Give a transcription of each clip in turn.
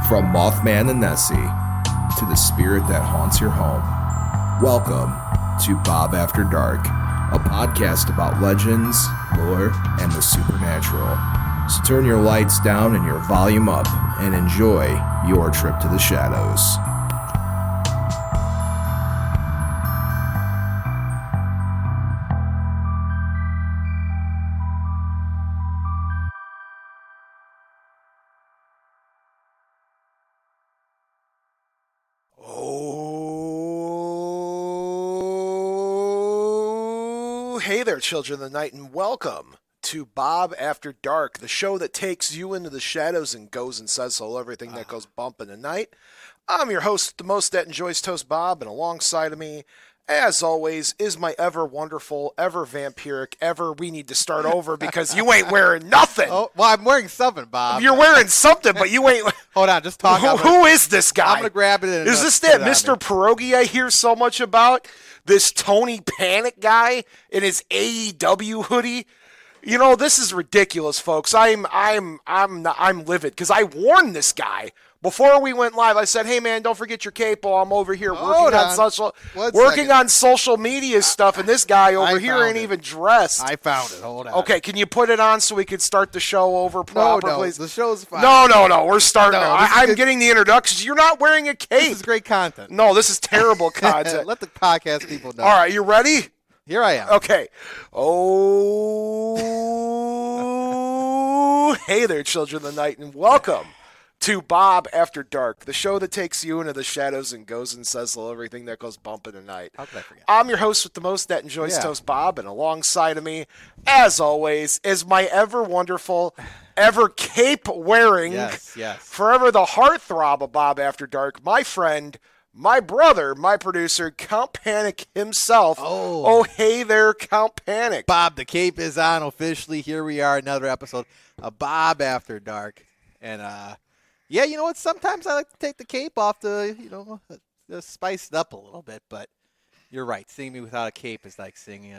From Mothman and Nessie to the spirit that haunts your home, welcome to Bob After Dark, a podcast about legends, lore, and the supernatural. So turn your lights down and your volume up and enjoy your trip to the shadows. Hey there, children of the night, and welcome to Bob After Dark, the show that takes you into the shadows and goes and says hello, everything that goes bump in the night. I'm your host, the most that enjoys toast, Bob, and alongside of me, as always, is my ever wonderful, ever vampiric, ever we need to start over because you ain't wearing nothing. Oh, well, I'm wearing something, Bob. You're wearing something, but you ain't. Hold on, just talk. Who is this guy? I'm gonna grab it. And is this that Mr. Pierogi I hear so much about? This Tony Panic guy in his AEW hoodie. You know, this is ridiculous, folks. I'm livid because I warned this guy before we went live. I said, "Hey, man, don't forget your cape while I'm over here working on social media stuff." And this guy over here ain't even dressed. I found it. Hold on. Okay, can you put it on so we could start the show over properly? No, the show's fine. No, we're starting. I'm getting the introductions. You're not wearing a cape. This is great content. No, this is terrible content. Let the podcast people know. All right, you ready? Here I am. Okay. Oh, hey there, children of the night, and welcome to Bob After Dark, the show that takes you into the shadows and goes and says hello, everything that goes bump in the night. How could I forget? I'm your host with the most that enjoys toast, Bob, and alongside of me, as always, is my ever wonderful, ever cape-wearing, forever the heartthrob of Bob After Dark, my friend, my brother, my producer, Count Panek himself. Oh, hey there, Count Panek. Bob, the cape is on officially. Here we are, another episode of Bob After Dark. And, yeah, you know what? Sometimes I like to take the cape off to, spice it up a little bit. But you're right. Seeing me without a cape is like seeing,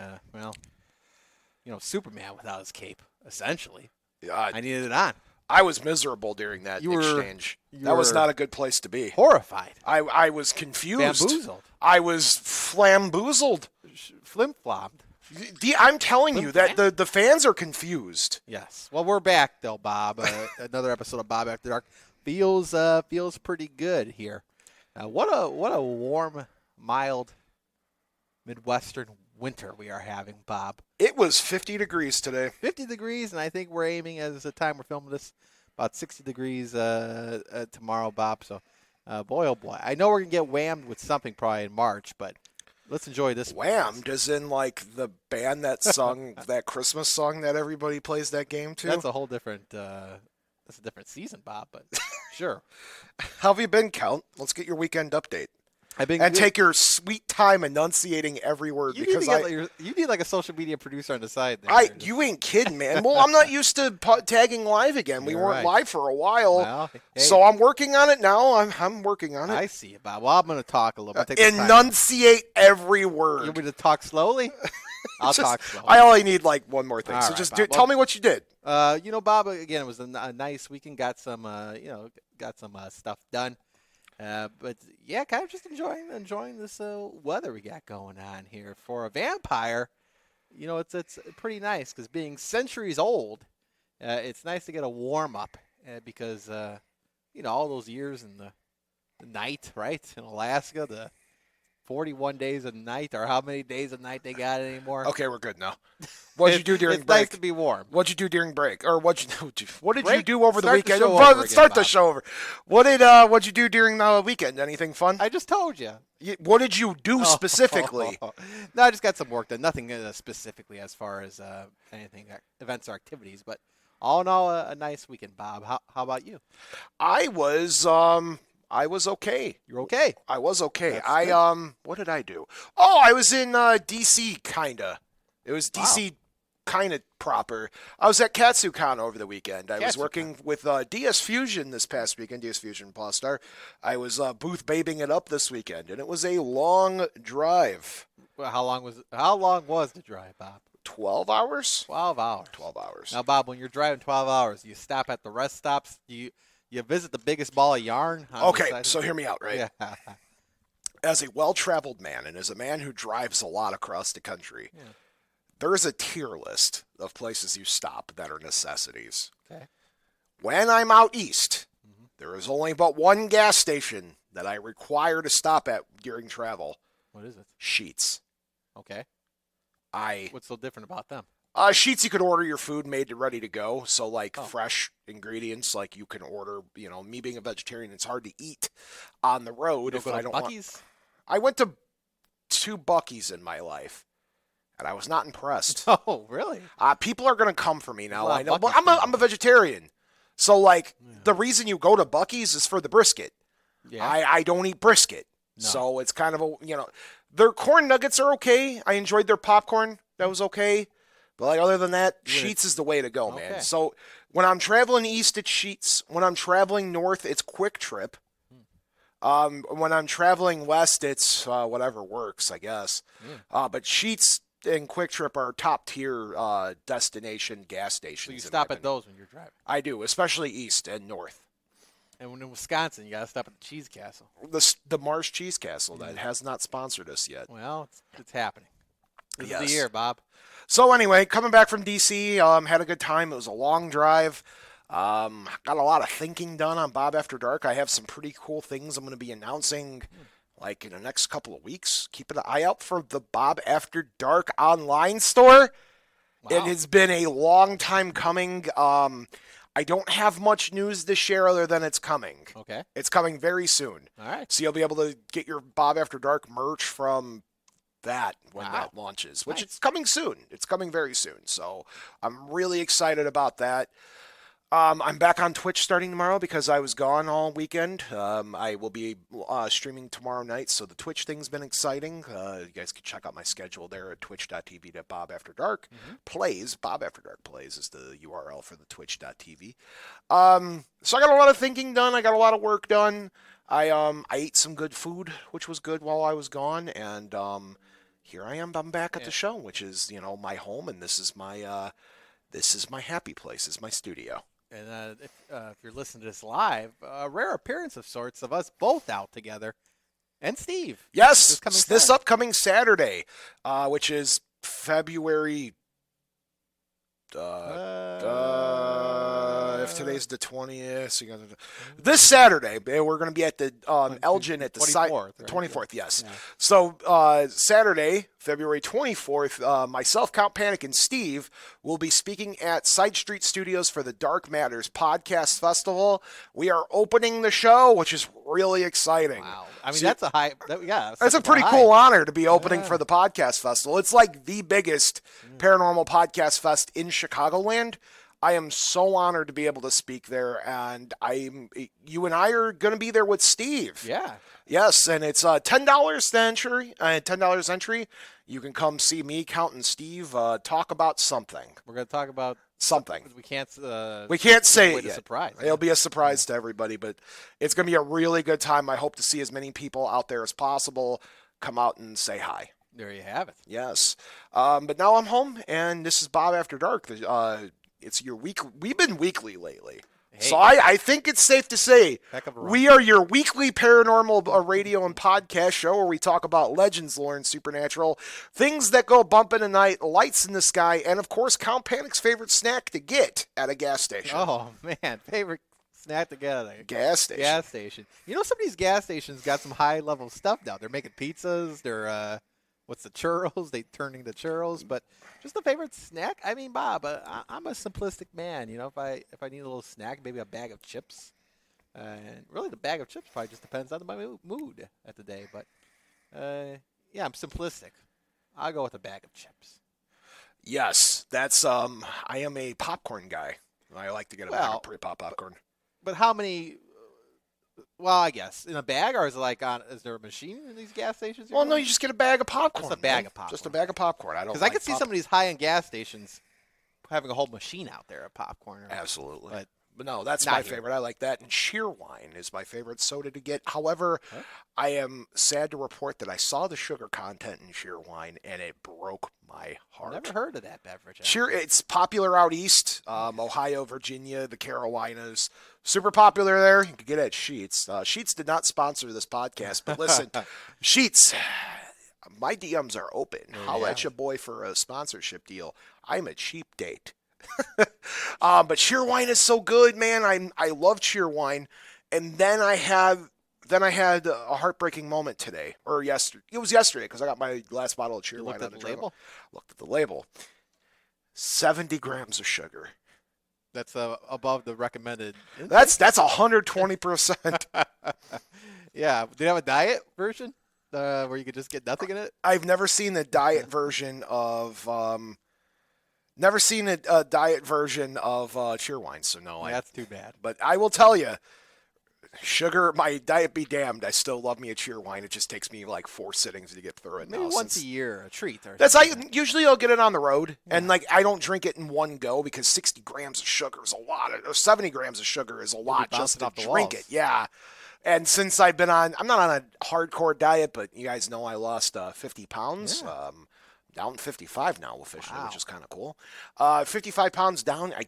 Superman without his cape, essentially. I needed it on. I was miserable during that exchange. That was not a good place to be. Horrified. I was confused. Bamboozled. I was flamboozled. Flim-flommed. I'm telling you that the fans are confused. Yes. Well, we're back, though, Bob. Another episode of Bob After Dark. Feels pretty good here. What a warm, mild Midwestern winter we are having, Bob. It was 50 degrees today. 50 degrees, and I think we're aiming, as the time we're filming this, about 60 degrees tomorrow, Bob. So, boy, oh boy. I know we're going to get whammed with something probably in March, but let's enjoy this. Whammed as in like the band that sung that Christmas song that everybody plays that game to? That's a whole different that's a different season, Bob, but sure. How have you been, Count? Let's get your weekend update. Take your sweet time enunciating every word. You need like a social media producer on the side there. You ain't kidding, man. Well, I'm not used to tagging live again. We weren't live for a while. Well, so I'm working on it now. I'm working on it. I see it, Bob. Well, I'm going to talk a little bit. Enunciate every word. You want me to talk slowly? I'll talk slowly. I only need like one more thing. All so right, just Bob. tell me what you did. Bob, again, it was a nice weekend. Got some stuff done. But yeah, kind of just enjoying this weather we got going on here. For a vampire, it's pretty nice because being centuries old, it's nice to get a warm up because all those years in the night, right, in Alaska, the 41 days a night, or how many days a night they got anymore. Okay, we're good now. What'd you do during it's break? Nice to be warm. What'd you do during break? Or what did you do over the weekend? Let's start the show over. What'd you do during the weekend? Anything fun? I just told you. What did you do specifically? No, I just got some work done. Nothing specifically as far as anything, events or activities, but all in all, a nice weekend, Bob. How about you? I was okay. You're okay. I was okay. That's what did I do? Oh, I was in DC kinda. It was DC kind of proper. I was at KatsuCon over the weekend. I was working with DS Fusion this past weekend, DS Fusion Plus Star. I was booth babing it up this weekend, and it was a long drive. Well, how long was the drive, Bob? 12 hours? 12 hours. 12 hours. Now, Bob, when you're driving 12 hours, you stop at the rest stops. You You visit the biggest ball of yarn. On the Okay, side so of hear me out, right? Yeah. As a well-traveled man and as a man who drives a lot across the country, there is a tier list of places you stop that are necessities. Okay. When I'm out east, there is only but one gas station that I require to stop at during travel. What is it? Sheets. Okay. I What's so different about them? Sheets, you could order your food made ready to go. So like fresh ingredients, like you can order, me being a vegetarian, it's hard to eat on the road You if I don't want. Buc-ee's? I went to 2 Buc-ee's in my life, and I was not impressed. Oh, really? People are going to come for me now. There's a lot I of know, but Buc-ee's I'm a vegetarian. So, the reason you go to Buc-ee's is for the brisket. Yeah. I don't eat brisket. No. So, it's kind of their corn nuggets are okay. I enjoyed their popcorn. That was okay. But, other than that, Sheets is the way to go, man. So, when I'm traveling east, it's Sheets. When I'm traveling north, it's Quick Trip. When I'm traveling west, it's whatever works, I guess. But Sheets and Quick Trip are top tier destination gas stations. So you stop at those when you're driving? I do, especially east and north. And when in Wisconsin, you got to stop at the Cheese Castle. The Mars Cheese Castle that has not sponsored us yet. Well, it's happening. This Yes. is the year, Bob. So anyway, coming back from D.C., had a good time. It was a long drive. Got a lot of thinking done on Bob After Dark. I have some pretty cool things I'm going to be announcing in the next couple of weeks. Keep an eye out for the Bob After Dark online store. Wow. It has been a long time coming. I don't have much news this year other than it's coming. Okay. It's coming very soon. All right. So you'll be able to get your Bob After Dark merch from that when that launches, which is coming soon. It's coming very soon. So I'm really excited about that. I'm back on Twitch starting tomorrow because I was gone all weekend. I will be streaming tomorrow night, so the Twitch thing's been exciting. You guys can check out my schedule there at twitch.tv/BobAfterDark. Plays, Bob After Dark Plays is the URL for the twitch.tv. So I got a lot of thinking done. I got a lot of work done. I ate some good food, which was good while I was gone, and here I am. I'm back at the show, which is my home, and this is my happy place. Is my studio. And if you're listening to this live, a rare appearance of sorts of us both out together, and Steve. Yes, this upcoming Saturday, which is February. If today's the 20th, so this Saturday we're going to be at the Elgin at the 24th. Right? 24th, yes. Yeah. So Saturday, February 24th, myself, Count Panek, and Steve will be speaking at Side Street Studios for the Dark Matters Podcast Festival. We are opening the show, which is really exciting. Wow. I mean, that's a high. That's a pretty cool honor to be opening for the Podcast Festival. It's like the biggest paranormal podcast fest in Chicagoland. I am so honored to be able to speak there, and you and I are going to be there with Steve. Yeah. Yes, and it's $10 entry. $10 entry. You can come see me, Count, and Steve talk about something. We're going to talk about something. We can't say it yet. Surprise. It'll be a surprise to everybody, but it's going to be a really good time. I hope to see as many people out there as possible come out and say hi. There you have it. Yes. But now I'm home, and this is Bob After Dark. It's your week. We've been weekly lately. Hey. So I think it's safe to say we are your weekly paranormal radio and podcast show where we talk about legends, lore, and supernatural, things that go bump in the night, lights in the sky, and, of course, Count Panek's favorite snack to get at a gas station. Oh, man. Favorite snack to get at a gas station. Gas station. You know, some of these gas stations got some high-level stuff now. They're making pizzas. They're, what's the churros? They turning the churros, but just a favorite snack. I mean, Bob, I'm a simplistic man. You know, if I need a little snack, maybe a bag of chips. And really, the bag of chips probably just depends on my mood at the day. But yeah, I'm simplistic. I'll go with a bag of chips. Yes, that's I am a popcorn guy. I like to get a bag of pre-pop popcorn. But how many? Well, I guess in a bag, or is it like is there a machine in these gas stations? Well, no, you just get a bag of popcorn. Just a bag of popcorn. Just a bag of popcorn. Because I could see some of these high-end gas stations having a whole machine out there of popcorn. Absolutely. But no, that's my favorite. I like that. And Cheerwine is my favorite soda to get. However, I am sad to report that I saw the sugar content in Cheerwine, and it broke my heart. Never heard of that beverage. It's popular out east, Ohio, Virginia, the Carolinas. Super popular there. You can get it at Sheets. Sheets did not sponsor this podcast, but listen, Sheets, my DMs are open. Holla at your boy for a sponsorship deal. I'm a cheap date. But Cheerwine is so good, man. I love Cheerwine. And then I had a heartbreaking moment today, or yesterday. It was yesterday because I got my last bottle of Cheerwine. Looked at the label? Looked at the label. 70 grams of sugar. That's above the recommended. That's 120%. Yeah. Do they have a diet version where you could just get nothing in it? I've never seen the diet version of Cheerwine, so no. That's too bad. But I will tell you, sugar, my diet be damned. I still love me a Cheerwine. It just takes me like 4 sittings to get through it. Maybe once a year, a treat. Or usually I'll get it on the road, and like I don't drink it in one go because 60 grams of sugar is a lot, or 70 grams of sugar is a lot just to drink it. Yeah. And since I'm not on a hardcore diet, but you guys know I lost 50 pounds. Yeah. Down 55 now officially, Wow. which is kind of cool. 55 pounds down. I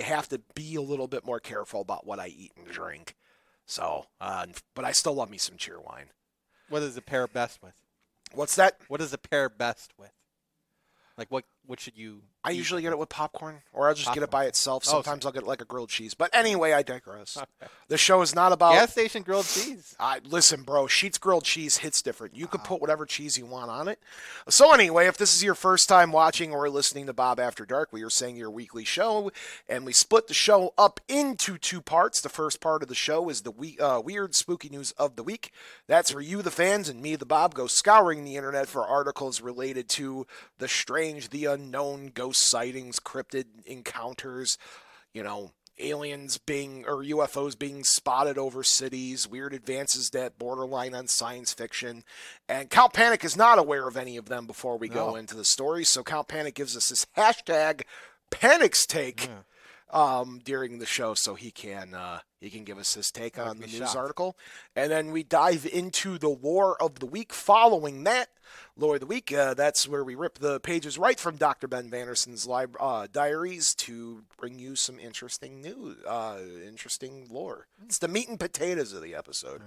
have to be a little bit more careful about what I eat and drink. So, but I still love me some Cheerwine. What does it pair best with? What's that? What does it pair best with? Like what should you I eat usually with get it with popcorn, or I'll just get it by itself. Oh, Sometimes I'll get like a grilled cheese. But anyway, I digress. The show is not about... gas station grilled cheese? Listen, bro, Sheets grilled cheese hits different. You could put whatever cheese you want on it. So anyway, if this is your first time watching or listening to Bob After Dark, we are saying your weekly show, and we split the show up into 2 parts. The first part of the show is the weird, spooky news of the week. That's where you, the fans, and me, the Bob, go scouring the internet for articles related to the strange, the unknown, ghost sightings, cryptid encounters, aliens or UFOs being spotted over cities, weird advances that borderline on science fiction. And Count Panek is not aware of any of them before we go into the story. So Count Panek gives us this hashtag Panik's take during the show, so he can give us his take on the news article. And then we dive into the lore of the week following that. Lore of the week, that's where we rip the pages right from Dr. Ben Vanderson's diaries to bring you some interesting news, interesting lore. It's the meat and potatoes of the episode.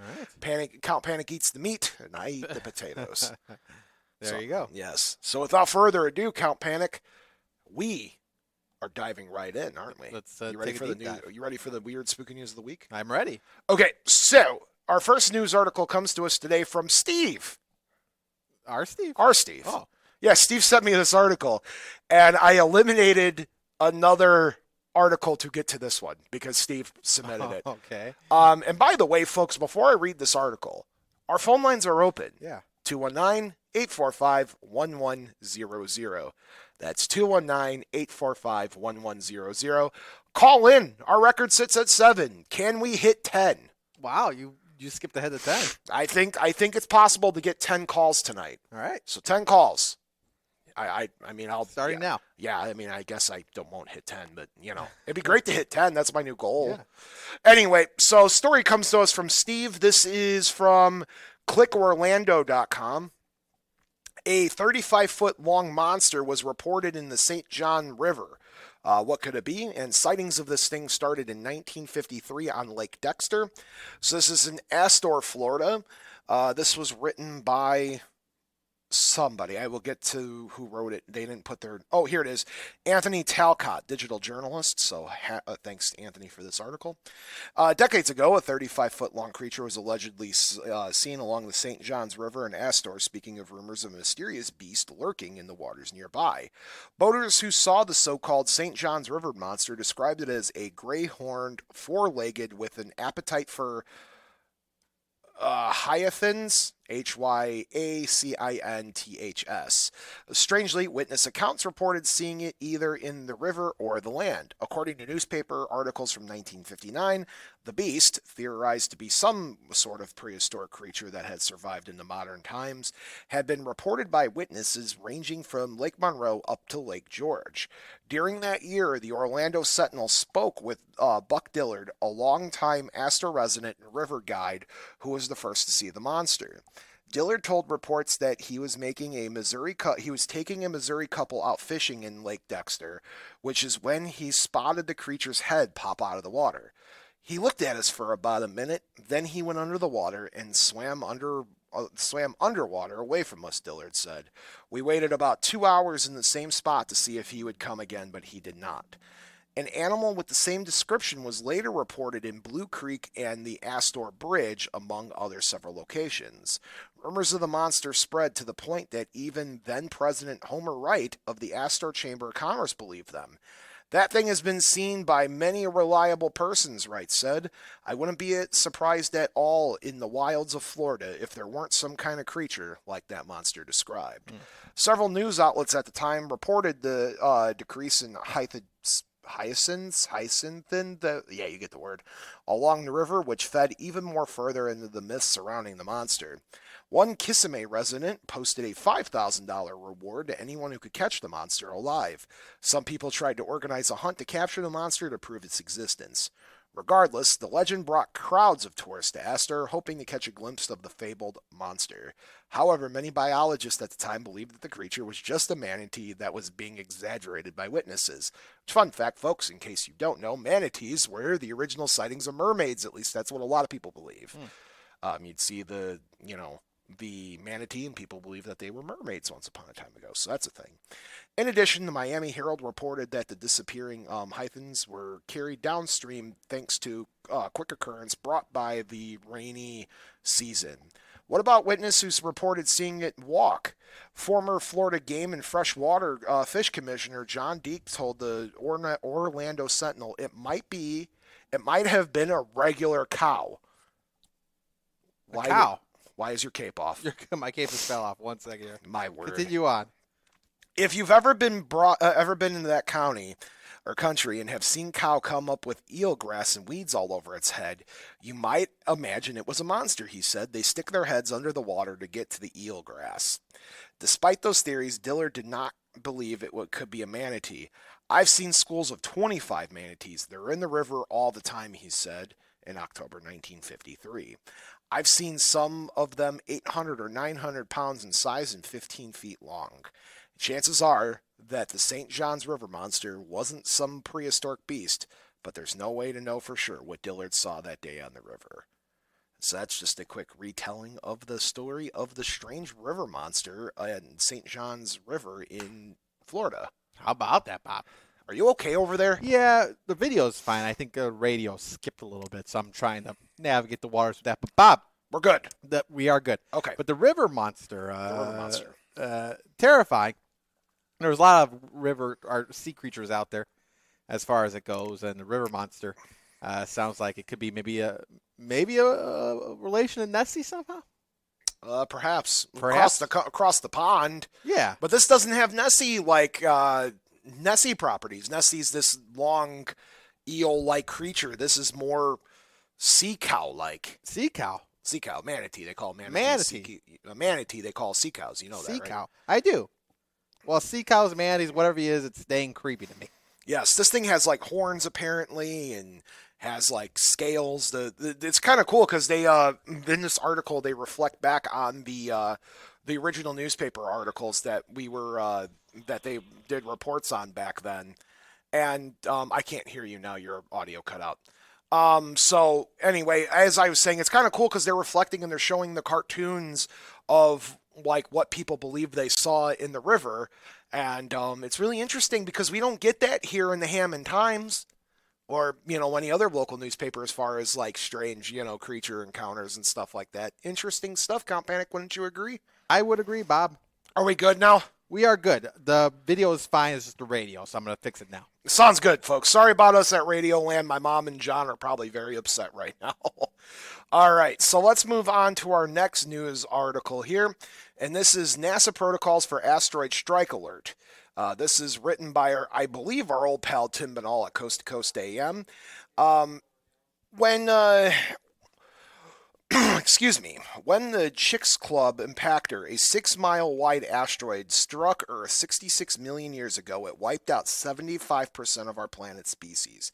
Right. Count Panek eats the meat, and I eat the potatoes. There you go. Yes. So without further ado, Count Panek, we are diving right in, aren't we? Let's you ready take for a the deep dive. You ready for the weird spooky news of the week? I'm ready. Okay, so our first news article comes to us today from Steve. Our Steve? Our Steve. Oh. Yeah, Steve sent me this article, and I eliminated another article to get to this one because Steve submitted it. Okay. And by the way, folks, before I read this article, our phone lines are open. Yeah. 219-845-1100. That's 219-845-1100. Call in. Our record sits at 7. Can we hit 10? Wow, you skipped ahead of 10. I think it's possible to get 10 calls tonight. All right. So 10 calls. I mean, I'll starting now. Yeah, I mean, I guess I won't hit 10, but it'd be great to hit 10. That's my new goal. Yeah. Anyway, so story comes to us from Steve. This is from clickorlando.com. A 35-foot long monster was reported in the St. John River. What could it be? And sightings of this thing started in 1953 on Lake Dexter. So this is in Astor, Florida. This was written by somebody. I will get to who wrote it. They didn't put their... Oh, here it is. Anthony Talcott, digital journalist. So thanks to Anthony for this article. Decades ago, a 35-foot long creature was allegedly seen along the St. Johns River in Astor, speaking of rumors of a mysterious beast lurking in the waters nearby. Boaters who saw the so-called St. Johns River monster described it as a gray-horned, four-legged with an appetite for hyacinths, Hyacinths. Strangely, witness accounts reported seeing it either in the river or the land. According to newspaper articles from 1959, the beast, theorized to be some sort of prehistoric creature that had survived into modern times, had been reported by witnesses ranging from Lake Monroe up to Lake George. During that year, the Orlando Sentinel spoke with Buck Dillard, a longtime Astor resident and river guide who was the first to see the monster. Dillard told reports that he was taking a Missouri couple out fishing in Lake Dexter, which is when he spotted the creature's head pop out of the water. He looked at us for about a minute, then he went under the water and swam underwater away from us, Dillard said. We waited about 2 hours in the same spot to see if he would come again, but he did not. An animal with the same description was later reported in Blue Creek and the Astor Bridge, among other several locations. Rumors of the monster spread to the point that even then-President Homer Wright of the Astor Chamber of Commerce believed them. That thing has been seen by many reliable persons, Wright said. I wouldn't be surprised at all in the wilds of Florida if there weren't some kind of creature like that monster described. Several news outlets at the time reported the decrease in hyacinth, you get the word, along the river, which fed even more further into the myths surrounding the monster. One Kissimmee resident posted a $5,000 reward to anyone who could catch the monster alive. Some people tried to organize a hunt to capture the monster to prove its existence. Regardless, the legend brought crowds of tourists to Astor, hoping to catch a glimpse of the fabled monster. However, many biologists at the time believed that the creature was just a manatee that was being exaggerated by witnesses. Fun fact, folks, in case you don't know, manatees were the original sightings of mermaids. At least that's what a lot of people believe. You'd see the manatee, and people believe that they were mermaids once upon a time ago. So that's a thing. In addition, the Miami Herald reported that the disappearing hythens were carried downstream thanks to quick occurrence brought by the rainy season. What about witnesses who reported seeing it walk? Former Florida Game and Freshwater Fish Commissioner John Deek told the Orlando Sentinel it might have been a regular cow. Cow? Why is your cape off? My cape just fell off. 1 second here. My word. Continue on. If you've ever been into that county or country and have seen cow come up with eelgrass and weeds all over its head, you might imagine it was a monster, he said. They stick their heads under the water to get to the eelgrass. Despite those theories, Dillard did not believe it could be a manatee. I've seen schools of 25 manatees. They're in the river all the time, he said in October 1953. I've seen some of them 800 or 900 pounds in size and 15 feet long. Chances are that the St. John's River monster wasn't some prehistoric beast, but there's no way to know for sure what Dillard saw that day on the river. So that's just a quick retelling of the story of the strange river monster in St. John's River in Florida. How about that, Bob? Are you okay over there? Yeah, the video's fine. I think the radio skipped a little bit, so I'm trying to navigate the waters with that. But Bob, we're good. We are good. Okay. But the river monster, terrifying. There was a lot of river or sea creatures out there, as far as it goes, and the river monster sounds like it could be maybe a relation to Nessie somehow. Perhaps. Across the pond. Yeah. But this doesn't have Nessie like Nessie properties. Nessie's this long eel-like creature. This is more sea cow-like. Sea cow? Sea cow. Manatee. They call manatees. Manatee. Manatee they call sea cows. You know that, right? Sea cow. I do. Well, sea cows, manatees, whatever he is, it's dang creepy to me. Yes, this thing has like horns apparently and has like scales. It's kind of cool because they in this article they reflect back on the original newspaper articles that that they did reports on back then. And I can't hear you now. Your audio cut out. So anyway, as I was saying, it's kind of cool because they're reflecting and they're showing the cartoons of like what people believe they saw in the river. And it's really interesting because we don't get that here in the Hammond Times or, any other local newspaper as far as like strange, creature encounters and stuff like that. Interesting stuff, Count Panek, wouldn't you agree? I would agree, Bob. Are we good now? We are good. The video is fine. It's just the radio, so I'm going to fix it now. Sounds good, folks. Sorry about us at Radio Land. My mom and John are probably very upset right now. All right, so let's move on to our next news article here. And this is NASA Protocols for Asteroid Strike Alert. This is written by, I believe, our old pal Tim Binnall at Coast to Coast AM. When the Chicks Club impactor, a 6-mile wide asteroid, struck Earth 66 million years ago, it wiped out 75% of our planet's species.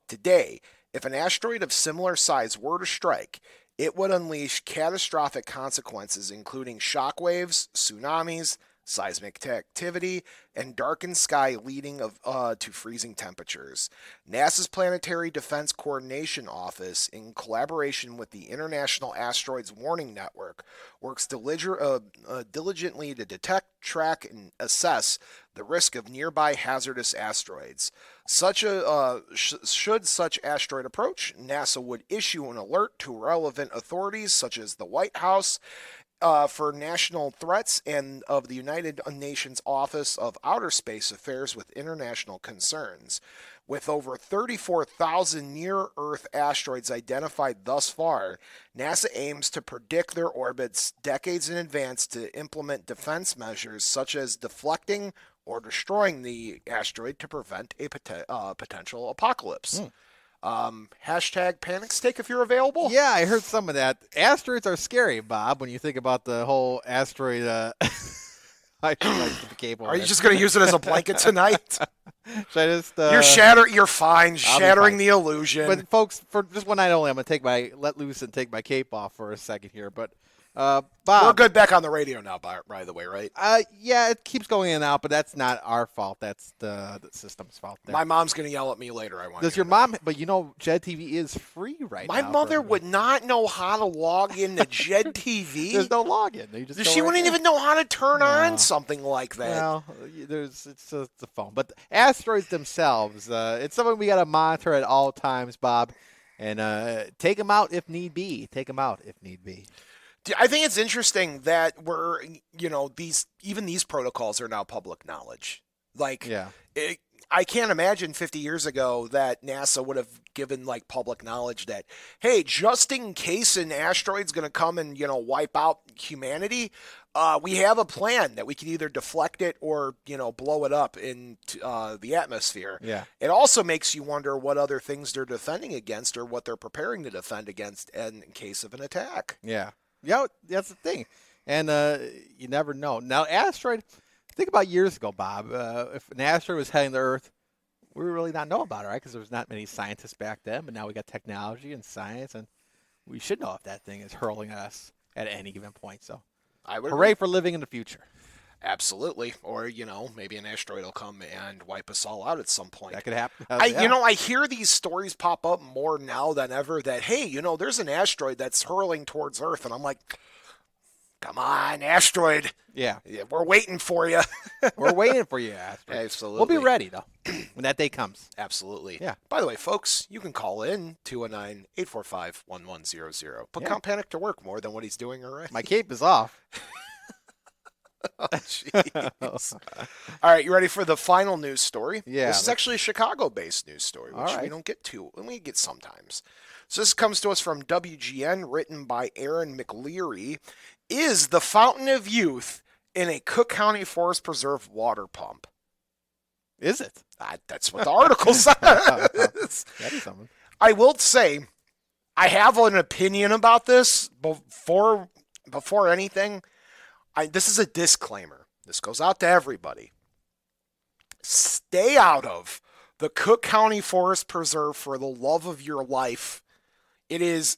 Today, if an asteroid of similar size were to strike, it would unleash catastrophic consequences, including shockwaves, tsunamis, seismic activity, and darkened sky leading to freezing temperatures. NASA's Planetary Defense Coordination Office, in collaboration with the International Asteroids Warning Network, works diligently to detect, track, and assess the risk of nearby hazardous asteroids. Should such asteroid approach, NASA would issue an alert to relevant authorities such as the White House for National Threats and of the United Nations Office of Outer Space Affairs with international concerns. With over 34,000 near-Earth asteroids identified thus far, NASA aims to predict their orbits decades in advance to implement defense measures such as deflecting or destroying the asteroid to prevent a potential apocalypse. Hashtag panic stick if you're available. Yeah, I heard some of that. Asteroids are scary, Bob, when you think about the whole asteroid. I like the cable. Are you just going to use it as a blanket tonight? Should I just? You're fine. Shattering the illusion. But folks, for just one night only, I'm going to let loose and take my cape off for a second here. But Bob, we're good back on the radio now, by the way, right? Yeah, it keeps going in and out, but that's not our fault. That's the system's fault. There. My mom's going to yell at me later. Does your mom? But Jed TV is free right now. My mother would not know how to log into Jed TV. There's no login. She wouldn't even know how to turn on something like that. Well, it's the phone. But the asteroids themselves, it's something we got to monitor at all times, Bob, and take them out if need be. I think it's interesting that these protocols are now public knowledge. I can't imagine 50 years ago that NASA would have given public knowledge that, hey, just in case an asteroid's going to come and, wipe out humanity, we have a plan that we can either deflect it or, blow it up into the atmosphere. Yeah. It also makes you wonder what other things they're defending against or what they're preparing to defend against in case of an attack. Yeah. Yeah, that's the thing. And you never know. Now, asteroid, think about years ago, Bob. If an asteroid was heading to Earth, we would really not know about it, right? Because there was not many scientists back then. But now we got technology and science, and we should know if that thing is hurling at us at any given point. So, hooray for living in the future. Absolutely. Or, maybe an asteroid will come and wipe us all out at some point. That could happen. I hear these stories pop up more now than ever that, hey, there's an asteroid that's hurling towards Earth. And I'm like, come on, asteroid. Yeah. We're waiting for you. We're waiting for you, asteroid. Absolutely. We'll be ready, though, when that day comes. Absolutely. Yeah. By the way, folks, you can call in 219-845-1100. Put Count Panic to work more than what he's doing already. My cape is off. Oh, jeez. All right, you ready for the final news story? Yeah. This is actually a Chicago-based news story, which we don't get to. We get sometimes. So this comes to us from WGN, written by Aaron McLeary. Is the Fountain of Youth in a Cook County Forest Preserve water pump? Is it? That's what the article says. That is something. I will say, I have an opinion about this before anything. This is a disclaimer. This goes out to everybody. Stay out of the Cook County Forest Preserve for the love of your life. It is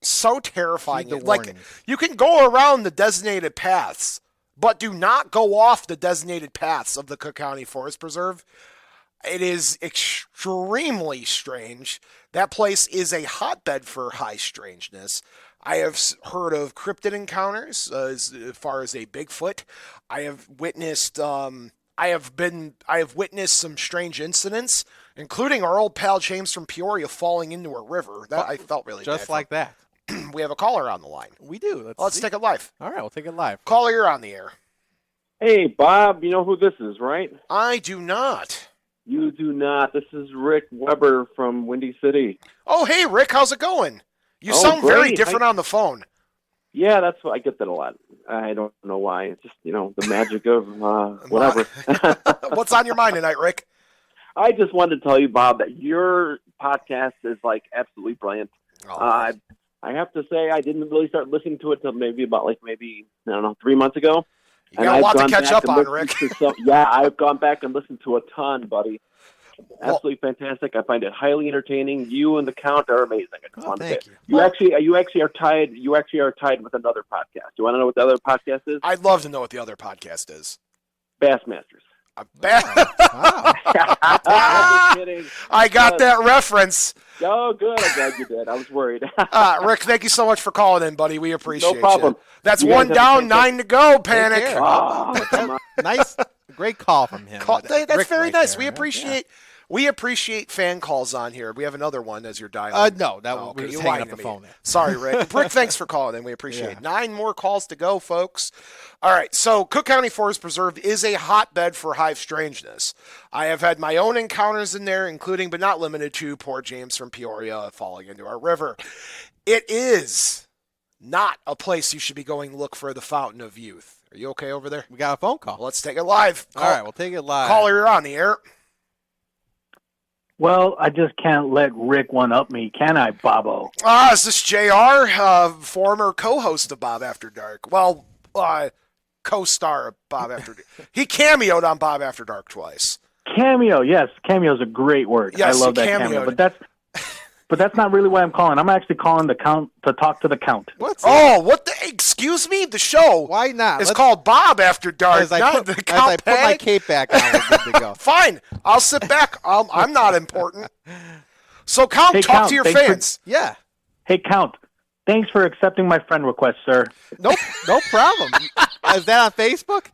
so terrifying. You can go around the designated paths, but do not go off the designated paths of the Cook County Forest Preserve. It is extremely strange. That place is a hotbed for high strangeness. I have heard of cryptid encounters as far as a Bigfoot. I have witnessed some strange incidents, including our old pal James from Peoria falling into a river. That I felt really just bad like that. We have a caller on the line. We do. Let's take it live. All right, we'll take it live. Caller, you're on the air. Hey, Bob, you know who this is, right? I do not. You do not. This is Rick Weber from Windy City. Oh, hey, Rick, how's it going? You sound very great. different on the phone. Yeah, that's what I get that a lot. I don't know why. It's just, the magic of whatever. What's on your mind tonight, Rick? I just wanted to tell you, Bob, that your podcast is absolutely brilliant. Oh. I have to say I didn't really start listening to it till maybe 3 months ago. You got a lot to catch up on, Rick. I've gone back and listened to a ton, buddy. Absolutely fantastic. I find it highly entertaining. You and the Count are amazing. Thank you. You actually are tied. You actually are tied with another podcast. Do you want to know what the other podcast is? I'd love to know what the other podcast is. Bassmasters. Wow. I'm just kidding. I got that reference. Oh, good. I'm glad you did. I was worried. Rick, thank you so much for calling in, buddy. We appreciate No problem. you. That's You guys one have a down, fantastic- 9 to go, Panic. Take care. Oh, come on. Nice, great call from him. That's Rick very right nice. there. We appreciate fan calls on here. We have another one as you're dialing. No, that okay, we were you just hanging lying up to the me. phone there. Sorry, Rick. Rick, thanks for calling in. We appreciate it. Yeah. 9 more calls to go, folks. All right, so Cook County Forest Preserve is a hotbed for hive strangeness. I have had my own encounters in there, including but not limited to poor James from Peoria falling into our river. It is not a place you should be going to look for the Fountain of Youth. Are you okay over there? We got a phone call. Well, let's take it live. All right, we'll take it live. Caller, you're on the air. Well, I just can't let Rick one-up me, can I, Bobo? Is this JR, former co-host of Bob After Dark? Well, co-star of Bob After Dark. He cameoed on Bob After Dark twice. Cameo, yes. Cameo is a great word. Yes, I love he that cameo. cameoed. But that's not really why I'm calling. I'm actually calling the count to talk to the count. What's Oh, what the? Excuse me? The show Why not? is called Bob After Dark, as I not put, the as I Count put my Panic. cape back on, we're good to go. Fine. I'll sit back. I'm not important. So, Count, Hey, talk Count, to your thanks for- fans. Yeah. Hey, Count, thanks for accepting my friend request, sir. Nope. No problem. Is that on Facebook?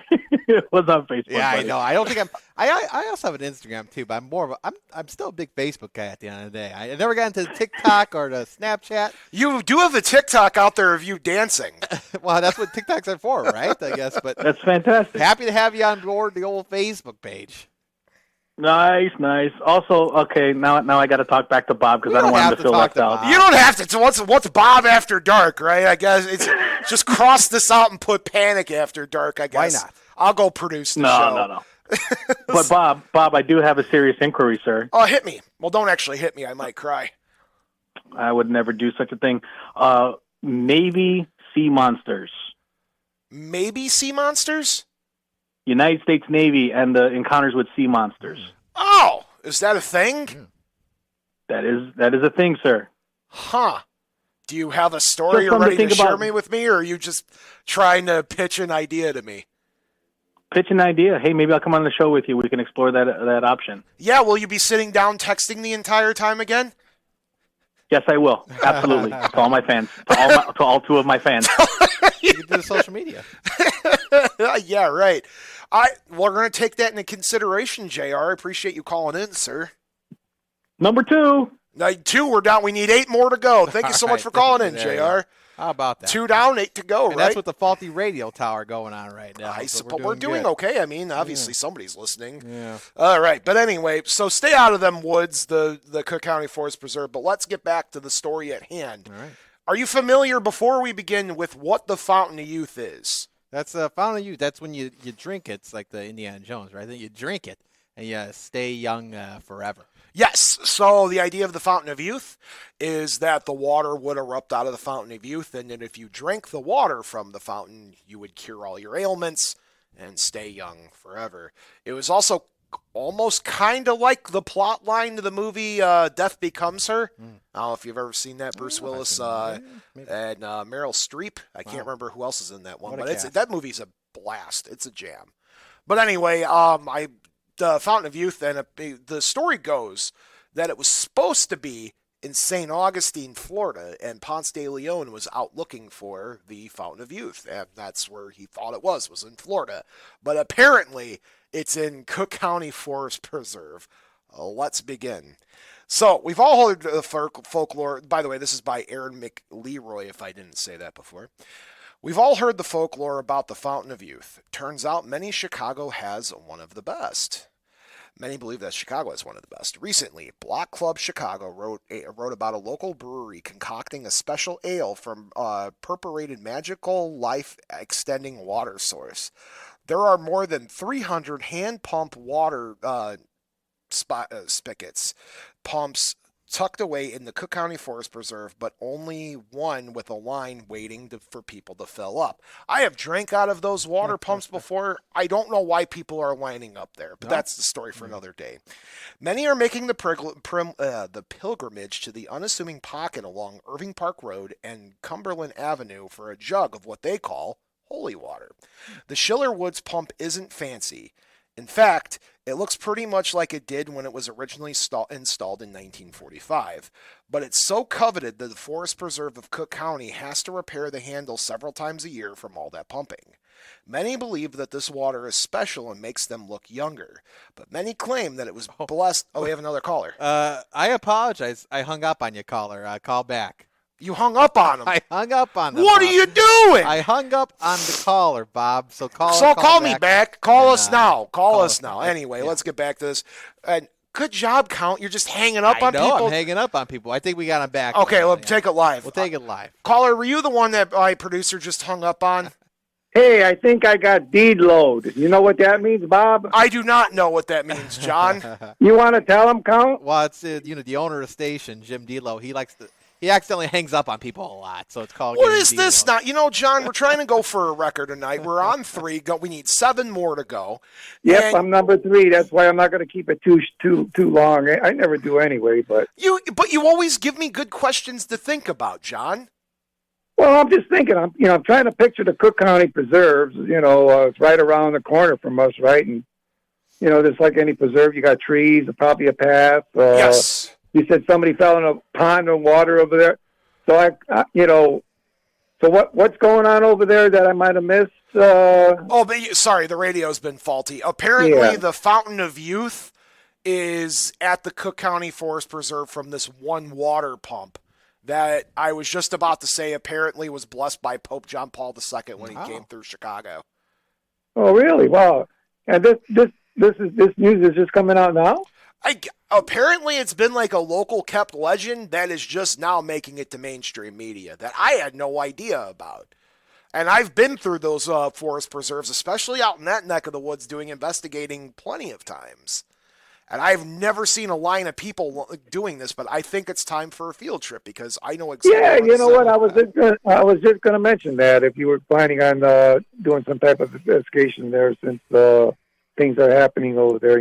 It was on Facebook. Yeah, I buddy. know. I don't think I'm. I also have an Instagram too, but I'm more of a. I'm still a big Facebook guy at the end of the day. I never got into TikTok or the Snapchat. You do have a TikTok out there of you dancing. Well, that's what TikToks are for, right? I guess. But That's fantastic. happy to have you on board the old Facebook page. Nice. Also, okay, now I got to talk back to Bob because We I don't don't want him have to to feel talk left to out. Bob. You don't have to. What's Bob After Dark, right? I guess it's just cross this out and put Panic After Dark, I guess. Why not? I'll go produce the show. No. But Bob, I do have a serious inquiry, sir. Oh, hit me. Well, don't actually hit me. I might cry. I would never do such a thing. Navy sea monsters. Maybe sea monsters? United States Navy and the encounters with sea monsters. Oh, is that a thing? That is a thing, sir. Huh. Do you have a story Just you're something ready to to think share about. me with me, or are you just trying to pitch an idea to me? Pitch an idea. Hey, maybe I'll come on the show with you. We can explore that option. Yeah, will you be sitting down texting the entire time again? Yes, I will. Absolutely. To all my fans. To all 2 of my fans. You can do the social media. Yeah, right. We're going to take that into consideration, JR. I appreciate you calling in, sir. Number 2. Now, 2, we're down. We need 8 more to go. Thank you so All much right, for calling in, thank you. There you JR. How about that? 2 down, 8 to go, And right? that's with the faulty radio tower going on right now. I so suppose we're doing good. okay. I mean, obviously somebody's listening. Yeah. All right, but anyway, so stay out of them woods, the Cook County Forest Preserve. But let's get back to the story at hand. All right. Are you familiar, before we begin, with what the Fountain of Youth is? That's Fountain of Youth. That's when you drink it. It's like the Indiana Jones, right? Then you drink it and you stay young forever. Yes. So the idea of the Fountain of Youth is that the water would erupt out of the Fountain of Youth, and then if you drank the water from the fountain, you would cure all your ailments and stay young forever. It was also almost kind of like the plot line to the movie Death Becomes Her. I don't know if you've ever seen that. Bruce Willis and Meryl Streep. I can't remember who else is in that one, What a but cast. that movie's a blast. It's a jam. But anyway, the Fountain of Youth, and the story goes that it was supposed to be in St. Augustine, Florida, and Ponce de Leon was out looking for the Fountain of Youth, and that's where he thought it was in Florida. But apparently, it's in Cook County Forest Preserve. Let's begin. So, we've all heard the folklore. By the way, this is by Aaron McLeroy, if I didn't say that before. We've all heard the folklore about the Fountain of Youth. Turns out Chicago has one of the best. Many believe that Chicago is one of the best. Recently, Block Club Chicago wrote about a local brewery concocting a special ale from a perforated magical life-extending water source. There are more than 300 hand-pumped water spigots, pumps tucked away in the Cook County Forest Preserve, but only one with a line waiting for people to fill up. I have drank out of those water pumps before. I don't know why people are lining up there, but that's the story for another day. Many are making the pilgrimage to the unassuming pocket along Irving Park Road and Cumberland Avenue for a jug of what they call holy water. The Schiller Woods pump isn't fancy. In fact, it looks pretty much like it did when it was originally installed in 1945, but it's so coveted that the Forest Preserve of Cook County has to repair the handle several times a year from all that pumping. Many believe that this water is special and makes them look younger, but many claim that it was blessed. Oh, we have another caller. I apologize. I hung up on you, caller. Call back. You hung up on him. I hung up on them. What Bob. are you doing? I hung up on the caller, Bob. So call me back. Call us now. Call us now. Anyway, let's get back to this. And good job, Count. You're just hanging up on people. I'm hanging up on people. I think we got him back. Okay, let's take it live. We'll take it live. Caller, were you the one that my producer just hung up on? Hey, I think I got deed load. You know what that means, Bob? I do not know what that means, John. You want to tell him, Count? Well, it's the owner of the station, Jim Delo. He accidentally hangs up on people a lot, so it's called. What is this now? You know, John, we're trying to go for a record tonight. We're on 3. We need 7 more to go. Yep, I'm number 3. That's why I'm not going to keep it too long. I never do anyway, but you always give me good questions to think about, John. Well, I'm just thinking. I'm trying to picture the Cook County preserves. It's right around the corner from us, right? And just like any preserve, you got trees, probably a path. Yes. You said somebody fell in a pond of water over there. So so what's going on over there that I might have missed? Sorry, the radio's been faulty. Apparently, the Fountain of Youth is at the Cook County Forest Preserve from this one water pump that I was just about to say apparently was blessed by Pope John Paul II when he came through Chicago. Oh, really? Wow. And this news is just coming out now? Apparently it's been like a local kept legend that is just now making it to mainstream media that I had no idea about. And I've been through those forest preserves, especially out in that neck of the woods doing investigating plenty of times. And I've never seen a line of people doing this, but I think it's time for a field trip because I know exactly. Yeah, you know what? I was just going to mention that if you were planning on doing some type of investigation there, since things are happening over there,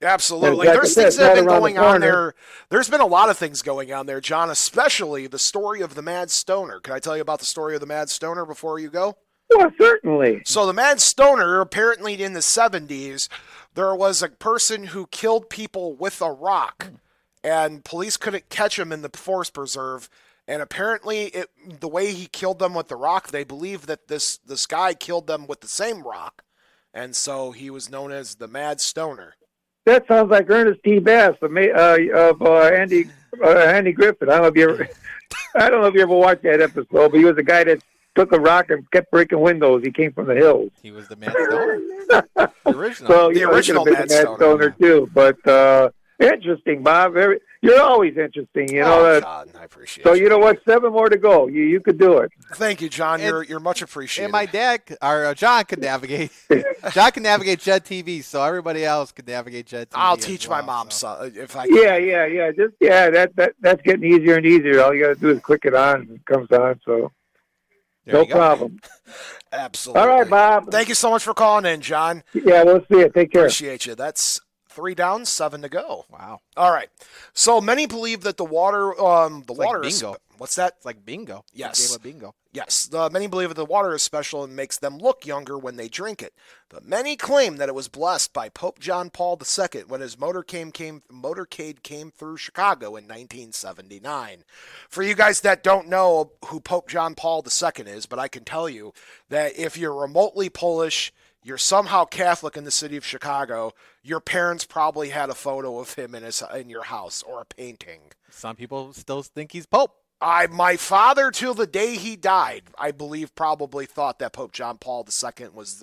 Absolutely. There's things that have been going on there. There's been a lot of things going on there, John, especially the story of the Mad Stoner. Can I tell you about the story of the Mad Stoner before you go? Well, certainly. So the Mad Stoner, apparently in the 70s, there was a person who killed people with a rock, and police couldn't catch him in the forest preserve. And apparently, the way he killed them with the rock, they believe that this guy killed them with the same rock. And so he was known as the Mad Stoner. That sounds like Ernest T. Bass of Andy Griffith. I don't know if you ever watched that episode, but he was a guy that took a rock and kept breaking windows. He came from the hills. He was the Mad Stoner. The original. So, the original Mad Stoner too. But interesting, Bob. You're always interesting. John, I appreciate it. So you know what? 7 more to go. You could do it. Thank you, John. You're much appreciated. And my dad, John, could navigate. John can navigate Jed TV, so everybody else could navigate Jed TV. I'll teach my mom son if I can. Yeah. That's getting easier and easier. All you got to do is click it on, and it comes on. So no problem. Absolutely. All right, Bob. Thank you so much for calling in, John. Yeah, we'll see you. Take care. Appreciate you. That's 3 down, 7 to go. Wow. All right. So many believe that the water, water like bingo. What's that? It's like bingo. Yes. It's a game of bingo. Yes. Many believe that the water is special and makes them look younger when they drink it. But many claim that it was blessed by Pope John Paul II when his motorcade came through Chicago in 1979. For you guys that don't know who Pope John Paul II is, but I can tell you that if you're remotely Polish, you're somehow Catholic in the city of Chicago, your parents probably had a photo of him in your house or a painting. Some people still think he's Pope. My father, till the day he died, I believe probably thought that Pope John Paul II was,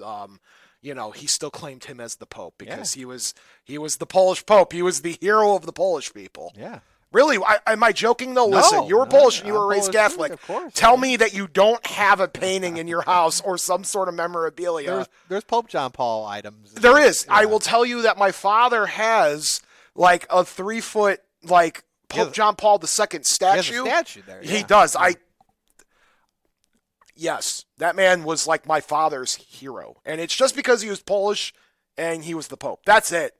he still claimed him as the Pope because he was the Polish Pope. He was the hero of the Polish people. Yeah. Really? Am I joking, though? No, Listen, you were Polish and you were raised Polish Catholic. too, of course. Tell me that you don't have a painting in your house or some sort of memorabilia. There's Pope John Paul items. There is. Yeah. I will tell you that my father has like a 3-foot Pope John Paul II statue. He has a statue there. Yeah. He does. Yes, that man was like my father's hero, and it's just because he was Polish and he was the Pope. That's it.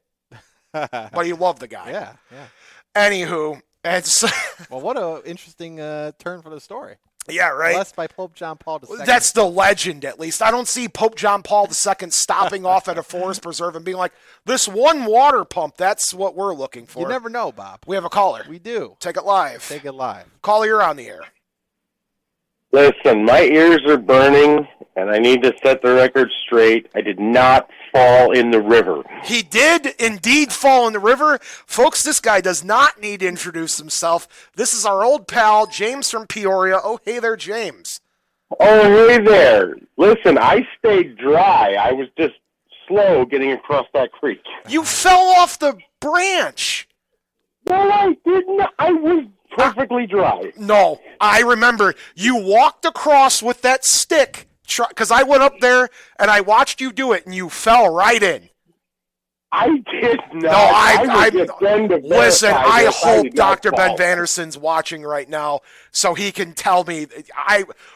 But he loved the guy. Yeah, yeah. Anywho, and so, well, what an interesting turn for the story. Yeah, right. Blessed by Pope John Paul II. That's the legend, at least. I don't see Pope John Paul II stopping off at a forest preserve and being like, this one water pump, that's what we're looking for. You never know, Bob. We have a caller. We do. Take it live. Take it live. Caller, you're on the air. Listen, my ears are burning, and I need to set the record straight. I did not fall in the river. He did indeed fall in the river. Folks, this guy does not need to introduce himself. This is our old pal, James from Peoria. Oh, hey there, James. Oh, hey there. Listen, I stayed dry. I was just slow getting across that creek. You fell off the branch. Well, I didn't. I was perfectly dry. No, I remember. You walked across with that stick, because I went up there and I watched you do it, and you fell right in. I did not. No, listen, I hope Dr. Ben fall. Vanderson's watching right now so he can tell me.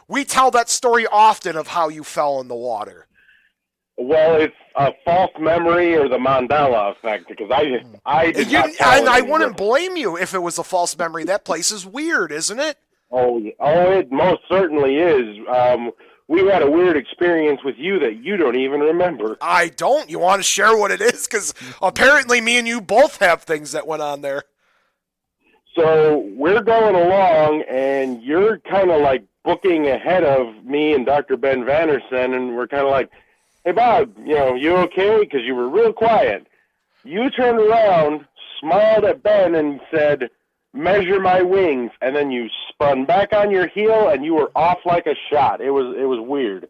We tell that story often of how you fell in the water. Well, it's a false memory or the Mandela effect, because I did not fall And I in the wouldn't river. blame you if it was a false memory. That place is weird, isn't it? Oh, it most certainly is. We had a weird experience with you that you don't even remember. I don't. You want to share what it is? Because apparently me and you both have things that went on there. So we're going along, and you're kind of like booking ahead of me and Dr. Ben Vanderson, and we're kind of like, hey, Bob, you okay? Because you were real quiet. You turned around, smiled at Ben, and said, measure my wings, and then you spun back on your heel, and you were off like a shot. It was weird.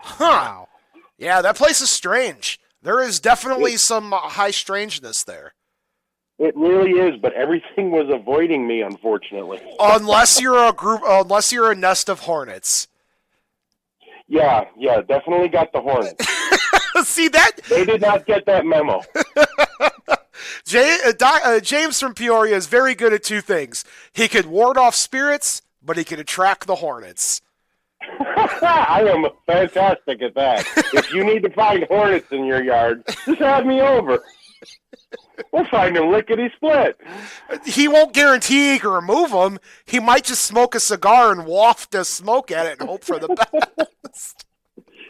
Huh. Yeah, that place is strange. There is definitely some high strangeness there. It really is, but everything was avoiding me, unfortunately. Unless you're a nest of hornets. Yeah, definitely got the hornet. See that? They did not get that memo. James from Peoria is very good at two things. He could ward off spirits, but he could attract the hornets. I am fantastic at that. If you need to find hornets in your yard, just have me over. We'll find them lickety-split. He won't guarantee he can remove them. He might just smoke a cigar and waft the smoke at it and hope for the best.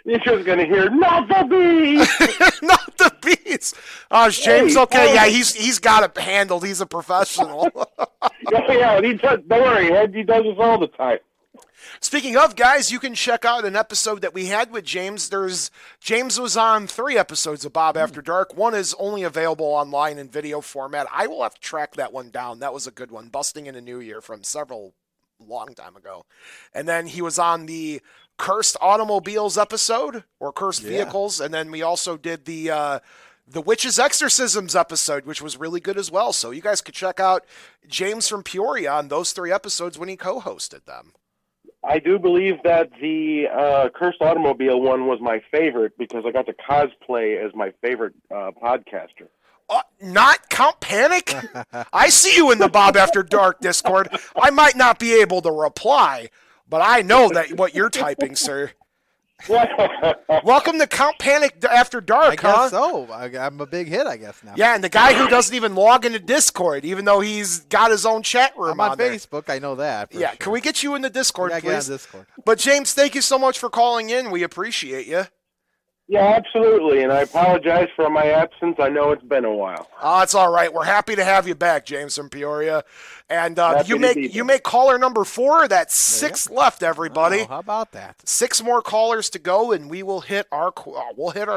You're just going to hear, not the bees! Not the bees! Oh, is James okay? Yeah, he's got it handled. He's a professional. Yeah, don't worry, Ed, he does this all the time. Speaking of, guys, you can check out an episode that we had with James. James was on 3 episodes of Bob After Dark. One is only available online in video format. I will have to track that one down. That was a good one, Busting in a New Year from long time ago. And then he was on the Cursed Automobiles episode, or Cursed Vehicles, and then we also did the Witch's Exorcisms episode, which was really good as well. So you guys could check out James from Peoria on those 3 episodes when he co-hosted them. I do believe that the Cursed Automobile one was my favorite because I got to cosplay as my favorite podcaster. Not Count Panic? I see you in the Bob After Dark Discord. I might not be able to reply, but I know that what you're typing, sir. Welcome to Count Panic After Dark, I guess so. I'm a big hit, I guess, now. Yeah, and the guy who doesn't even log into Discord, even though he's got his own chat room I'm on there. Facebook, I know that. Yeah, sure. Can we get you in the Discord, Yeah, please? get on Discord. But James, thank you so much for calling in. We appreciate you. Yeah, absolutely, and I apologize for my absence. I know it's been a while. Oh, it's all right. We're happy to have you back, James from Peoria. And Happy you to be make here. caller number 4. That's 6 left, everybody. Oh, how about that? 6 more callers to go, and we will hit our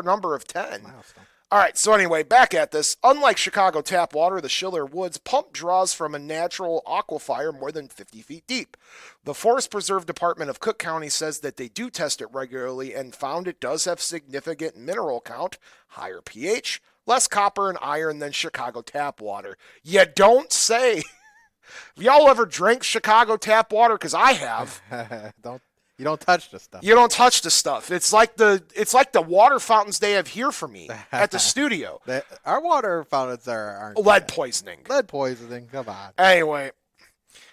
number of 10. Milestone. All right, so anyway, back at this. Unlike Chicago tap water, the Schiller Woods pump draws from a natural aquifer more than 50 feet deep. The Forest Preserve Department of Cook County says that they do test it regularly and found it does have significant mineral count, higher pH, less copper and iron than Chicago tap water. You don't say. Have y'all ever drank Chicago tap water? Because I have. You don't touch this stuff. You don't touch the stuff. It's like the water fountains they have here for me at the studio. Our water fountains aren't Lead poisoning. Lead poisoning. Come on. Anyway,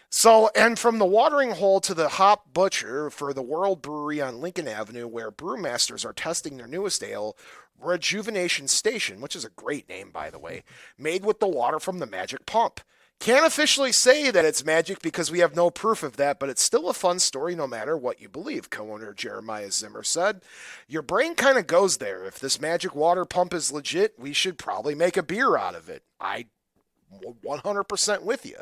so, and from the watering hole to the hop butcher for the World Brewery on Lincoln Avenue, where brewmasters are testing their newest ale, Rejuvenation Station, which is a great name, by the way, made with the water from the magic pump. Can't officially say that it's magic because we have no proof of that, but it's still a fun story no matter what you believe, co-owner Jeremiah Zimmer said. Your brain kind of goes there. If this magic water pump is legit, we should probably make a beer out of it. I 100% with you.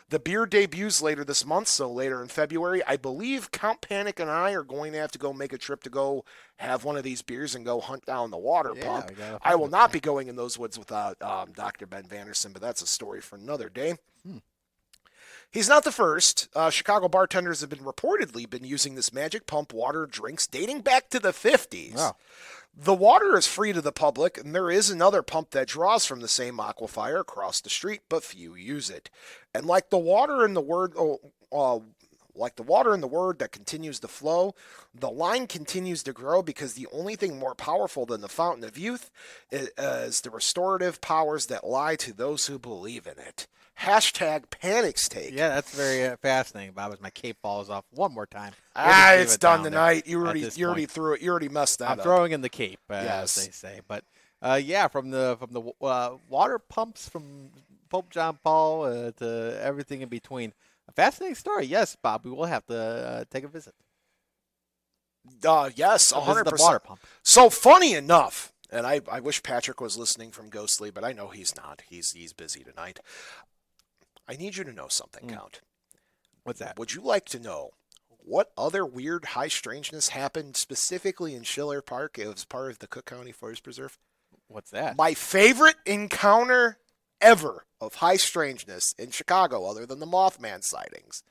The beer debuts later this month, so later in February. I believe Count Panek and I are going to have to go make a trip to go have one of these beers and go hunt down the water pump. I will not be going in those woods without Dr. Ben Vanderson, but that's a story for another day. He's not the first. Chicago bartenders have reportedly been using this magic pump water drinks dating back to the 50s. Wow. The water is free to the public, and there is another pump that draws from the same aquifer across the street, but few use it. And like the water in the word, that continues to flow, the line continues to grow because the only thing more powerful than the fountain of youth is the restorative powers that lie to those who believe in it. Hashtag Panic's Take. Yeah, that's very fascinating, Bob, as my cape falls off one more time. It's done tonight. You already threw it. You already messed that up. I'm throwing in the cape, as they say. But, from the water pumps from Pope John Paul to everything in between. A fascinating story. Yes, Bob, we will have to take a visit. Yes, 100%. The water pump. So funny enough, and I wish Patrick was listening from Ghostly, but I know he's not. He's busy tonight. I need you to know something, Count. What's that? Would you like to know what other weird high strangeness happened specifically in Schiller Park as part of the Cook County Forest Preserve? What's that? My favorite encounter ever of high strangeness in Chicago, other than the Mothman sightings,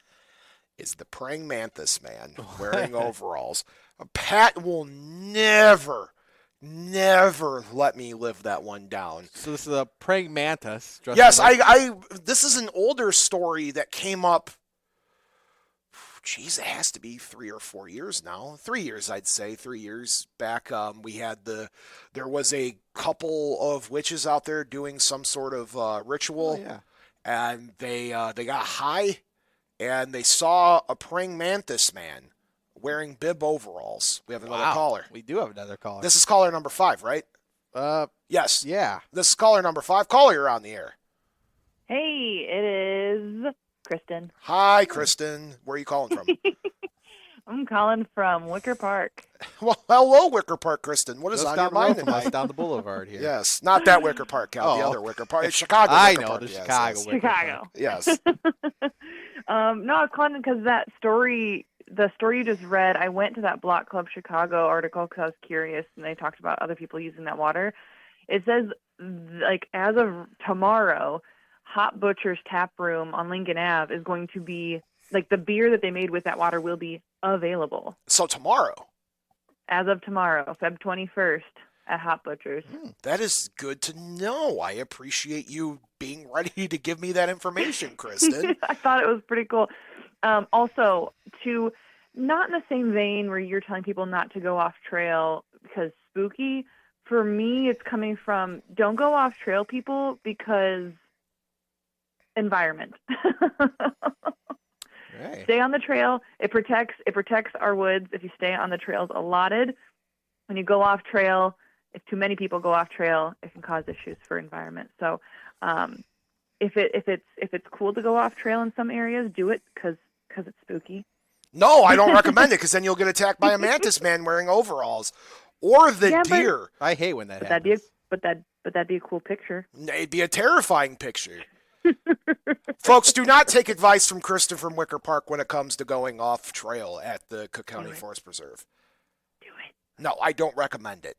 is the praying mantis man wearing overalls. Pat will never let me live that one down. So this is a praying mantis. Yes, this is an older story that came up. Geez, it has to be 3 or 4 years now. 3 years, I'd say. 3 years back, there was a couple of witches out there doing some sort of ritual, and they got high, and they saw a praying mantis man wearing bib overalls. We have another caller. We do have another caller. This is caller number 5, right? Yes. Yeah. This is caller number 5. Caller, you're on the air. Hey, it is Kristen. Hi, Kristen. Where are you calling from? I'm calling from Wicker Park. Well, hello, Wicker Park, Kristen. What is on your mind tonight? Down the boulevard here. Yes, not that Wicker Park, Cal. The other Wicker Park. It's Chicago. I Wicker know Park. the Yes, Chicago. yes. Wicker Chicago. Park. Yes. No, I was calling because that story, the story you just read, I went to that Block Club Chicago article because I was curious, and they talked about other people using that water. It says, like, as of tomorrow, Hot Butcher's Tap Room on Lincoln Ave is going to be, like, the beer that they made with that water will be available. So tomorrow? As of tomorrow, Feb 21st, at Hot Butcher's. That is good to know. I appreciate you being ready to give me that information, Kristen. I thought it was pretty cool. Also, to not in the same vein where you're telling people not to go off trail because spooky, for me, it's coming from don't go off trail, people, because environment. Right. Stay on the trail. It protects our woods if you stay on the trails allotted. When you go off trail, if too many people go off trail, it can cause issues for environment. So, if it's cool to go off trail in some areas, do it because it's spooky. No, I don't recommend it because then you'll get attacked by a mantis man wearing overalls or the deer. I hate when that happens. That'd be a cool picture. It'd be a terrifying picture. Folks, do not take advice from Kristen from Wicker Park when it comes to going off trail at the Cook County Forest Preserve. Do it. No, I don't recommend it.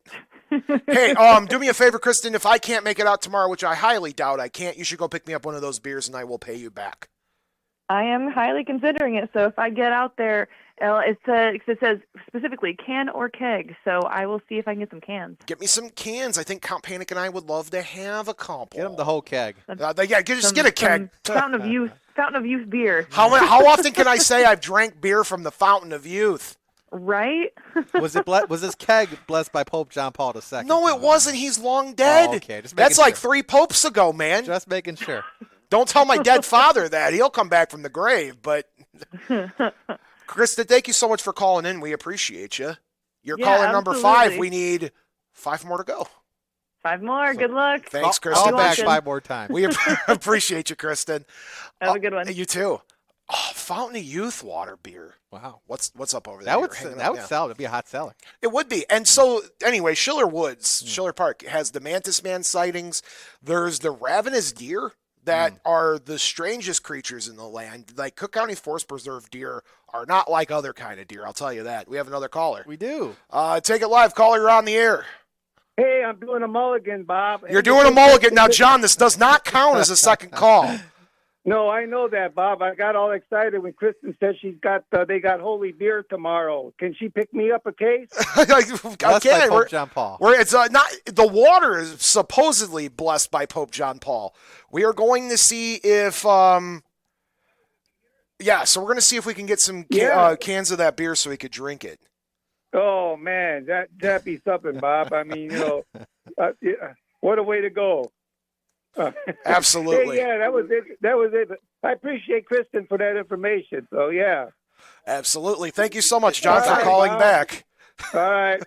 Hey, do me a favor, Kristen. If I can't make it out tomorrow, which I highly doubt I can't, you should go pick me up one of those beers and I will pay you back. I am highly considering it. So if I get out there, it says specifically can or keg. So I will see if I can get some cans. Get me some cans. I think Count Panek and I would love to have a couple. Get them the whole keg. Just get a keg. Fountain of Youth beer. How often can I say I've drank beer from the Fountain of Youth? Right? Was this keg blessed by Pope John Paul II? No, it wasn't. He's long dead. Oh, okay. That's like 3 popes ago, man. Just making sure. Don't tell my dead father that. He'll come back from the grave. But, Krista, thank you so much for calling in. We appreciate you. You're calling number 5. We need 5 more to go. 5 more. Good luck. Thanks, Call Kristen. back watching. 5 more times. We appreciate you, Kristen. Have a good one. You too. Oh, Fountain of Youth water beer. Wow. What's up over there? That would You're hanging that up, would yeah. sell. It'd be a hot seller. It would be. And so, anyway, Schiller Woods, Schiller Park, has the Mantis Man sightings. There's the ravenous deer that are the strangest creatures in the land. Like Cook County Forest Preserve deer are not like other kind of deer. I'll tell you that. We have another caller. We do. Take it live. Caller, you're on the air. Hey, I'm doing a mulligan, Bob. You're doing a mulligan. Now, John, this does not count as a second call. No, I know that, Bob. I got all excited when Kristen said they got holy beer tomorrow. Can she pick me up a case? That's by Pope John Paul. It's not the water is supposedly blessed by Pope John Paul. We are going to see if so we're going to see if we can get some cans of that beer so we could drink it. Oh man, that'd be something, Bob. I mean, what a way to go. Absolutely. Hey, yeah, that was it. I appreciate Kristen for that information. So yeah. Absolutely. Thank you so much, John, for All right, calling Bob. back. All right.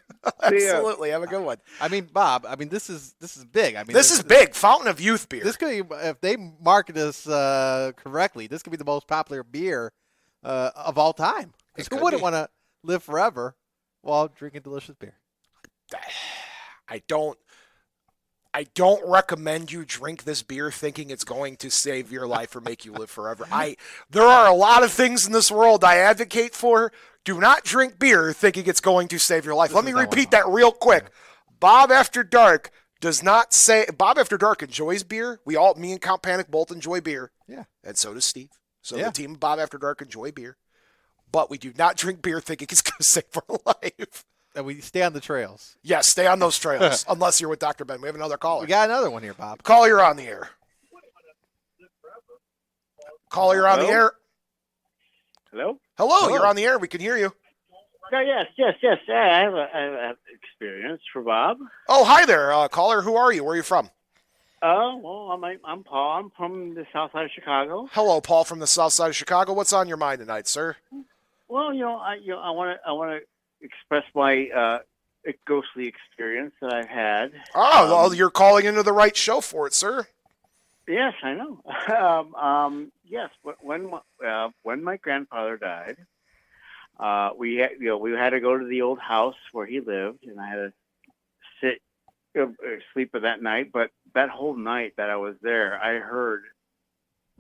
See ya. Absolutely. Have a good one. I mean, Bob. I mean, this is big. I mean, This is big. Fountain of Youth beer. This could be, if they market this correctly, this could be the most popular beer of all time. Because who wouldn't want to live forever while drinking delicious beer? I don't recommend you drink this beer thinking it's going to save your life or make you live forever. There are a lot of things in this world I advocate for. Do not drink beer thinking it's going to save your life. Let me repeat that real quick. Bob After Dark does not say Bob After Dark enjoys beer. Me and Count Panek both enjoy beer. Yeah. And so does Steve. So the team of Bob After Dark enjoy beer. But we do not drink beer thinking it's going to save our life. And we stay on the trails. Yes, stay on those trails, unless you're with Dr. Ben. We have another caller. We got another one here, Bob. Caller, you're on the air. Caller, you're on the air. Hello? Hello, you're on the air. We can hear you. Yes. I have an experience for Bob. Oh, hi there, caller. Who are you? Where are you from? Well, I'm Paul. I'm from the south side of Chicago. Hello, Paul from the south side of Chicago. What's on your mind tonight, sir? Well, I want to express my ghostly experience that I've had. Oh, well, you're calling into the right show for it, sir. Yes, I know. Yes, when my grandfather died, we had to go to the old house where he lived, and I had to sleep that night. But that whole night that I was there, I heard.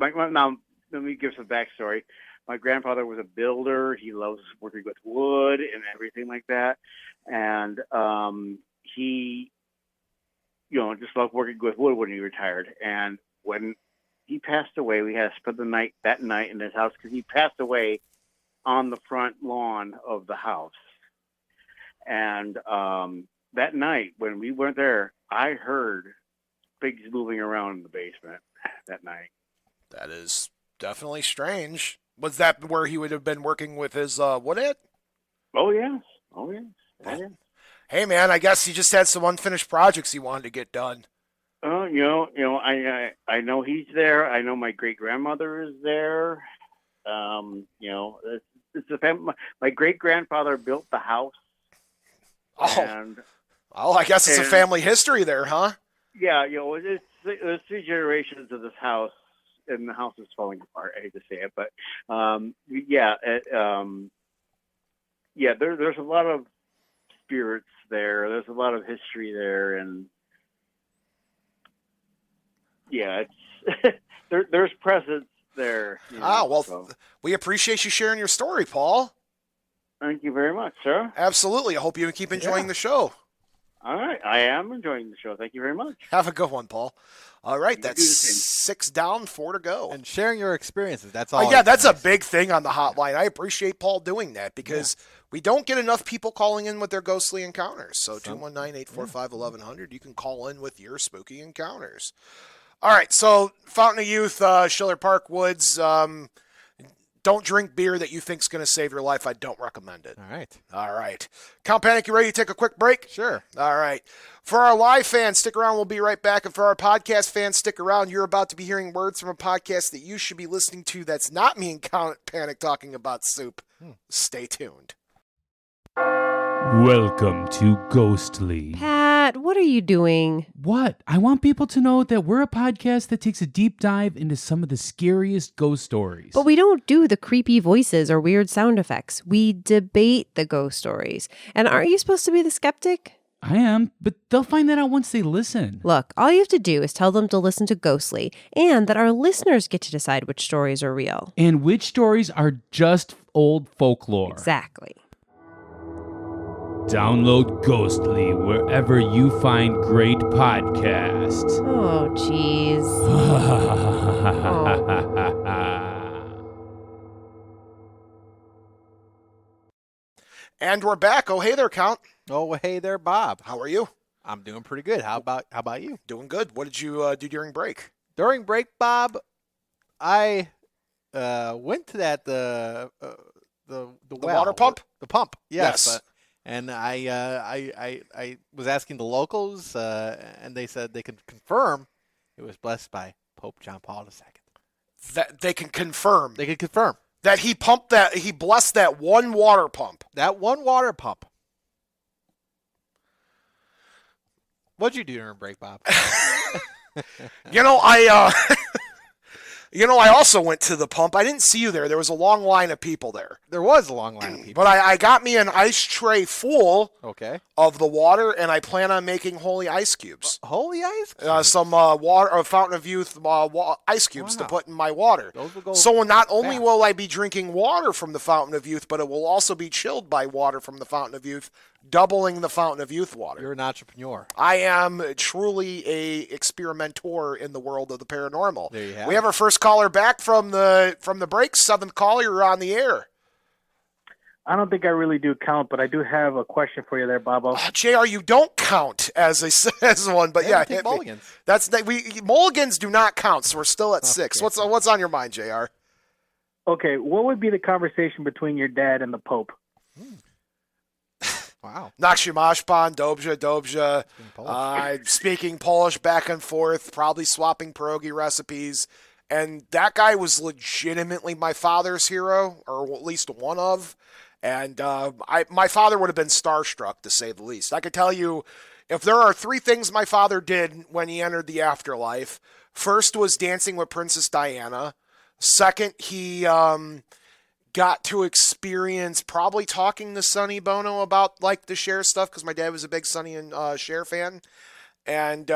Now, let me give some backstory. My grandfather was a builder. He loves working with wood and everything like that. And he, just loved working with wood when he retired. And when he passed away, we had to spend that night in his house because he passed away on the front lawn of the house. And that night when we weren't there, I heard pigs moving around in the basement that night. That is definitely strange. Was that where he would have been working with his woodhead? Oh, yes. Hey, man, I guess he just had some unfinished projects he wanted to get done. I know he's there. I know my great-grandmother is there. It's a family. My great-grandfather built the house. I guess it's a family history there, huh? Yeah, there's 3 generations of this house. And the house is falling apart. I hate to say it, but there's a lot of spirits there. There's a lot of history there, and it's there's presence there. We appreciate you sharing your story, Paul. Thank you very much, sir. Absolutely. I hope you keep enjoying the show. All right, I am enjoying the show. Thank you very much. Have a good one, Paul. All right, that's 6 down, 4 to go. And sharing your experiences, that's all. That's a big thing on the hotline. I appreciate Paul doing that because we don't get enough people calling in with their ghostly encounters. So 219-845-1100, you can call in with your spooky encounters. All right, so Fountain of Youth, Schiller Park Woods, don't drink beer that you think is going to save your life. I don't recommend it. All right. Count Panek, you ready to take a quick break? Sure. All right. For our live fans, stick around. We'll be right back. And for our podcast fans, stick around. You're about to be hearing words from a podcast that you should be listening to that's not me and Count Panek talking about soup. Stay tuned. Welcome to Ghostly. Pat. Matt, what are you doing? What? I want people to know that we're a podcast that takes a deep dive into some of the scariest ghost stories. But we don't do the creepy voices or weird sound effects. We debate the ghost stories. And aren't you supposed to be the skeptic? I am, but they'll find that out once they listen. Look, all you have to do is tell them to listen to Ghostly, and that our listeners get to decide which stories are real. And which stories are just old folklore. Exactly. Download Ghostly wherever you find great podcasts. Oh, jeez. And we're back. Oh, hey there, Count. Oh, hey there, Bob. How are you? I'm doing pretty good. How about you? Doing good. What did you do during break? During break, Bob, I went to that the well, water pump. The pump, yes. Yes. And I was asking the locals, and they said they could confirm it was blessed by Pope John Paul II. That they can confirm. They could confirm that he blessed that one water pump. That one water pump. What'd you do during break, Bob? I also went to the pump. I didn't see you there. There was a long line of people there. There was a long line of people. But I got me an ice tray full of the water, and I plan on making holy ice cubes. Holy ice cubes? Some water, Fountain of Youth ice cubes to put in my water. Those will go so not only will I be drinking water from the Fountain of Youth, but it will also be chilled by water from the Fountain of Youth, doubling the Fountain of Youth water. You're an entrepreneur. I am truly a experimenter in the world of the paranormal. There you have We have our first caller back from the break. Seventh caller, you're on the air. I don't think I really do count, but I do have a question for you there, Bobo. JR, you don't count as one, but yeah, hit mulligans. Mulligans do not count, so we're still at 6. What's on your mind, JR? Okay, what would be the conversation between your dad and the Pope? Wow. Nakshimash pan, Dobja. Speaking Polish back and forth, probably swapping pierogi recipes. And that guy was legitimately my father's hero, or at least one of. And my father would have been starstruck, to say the least. I could tell you, if there are 3 things my father did when he entered the afterlife, first was dancing with Princess Diana. Second, he got to experience probably talking to Sonny Bono about like the Cher stuff, because my dad was a big Sonny and Cher fan, and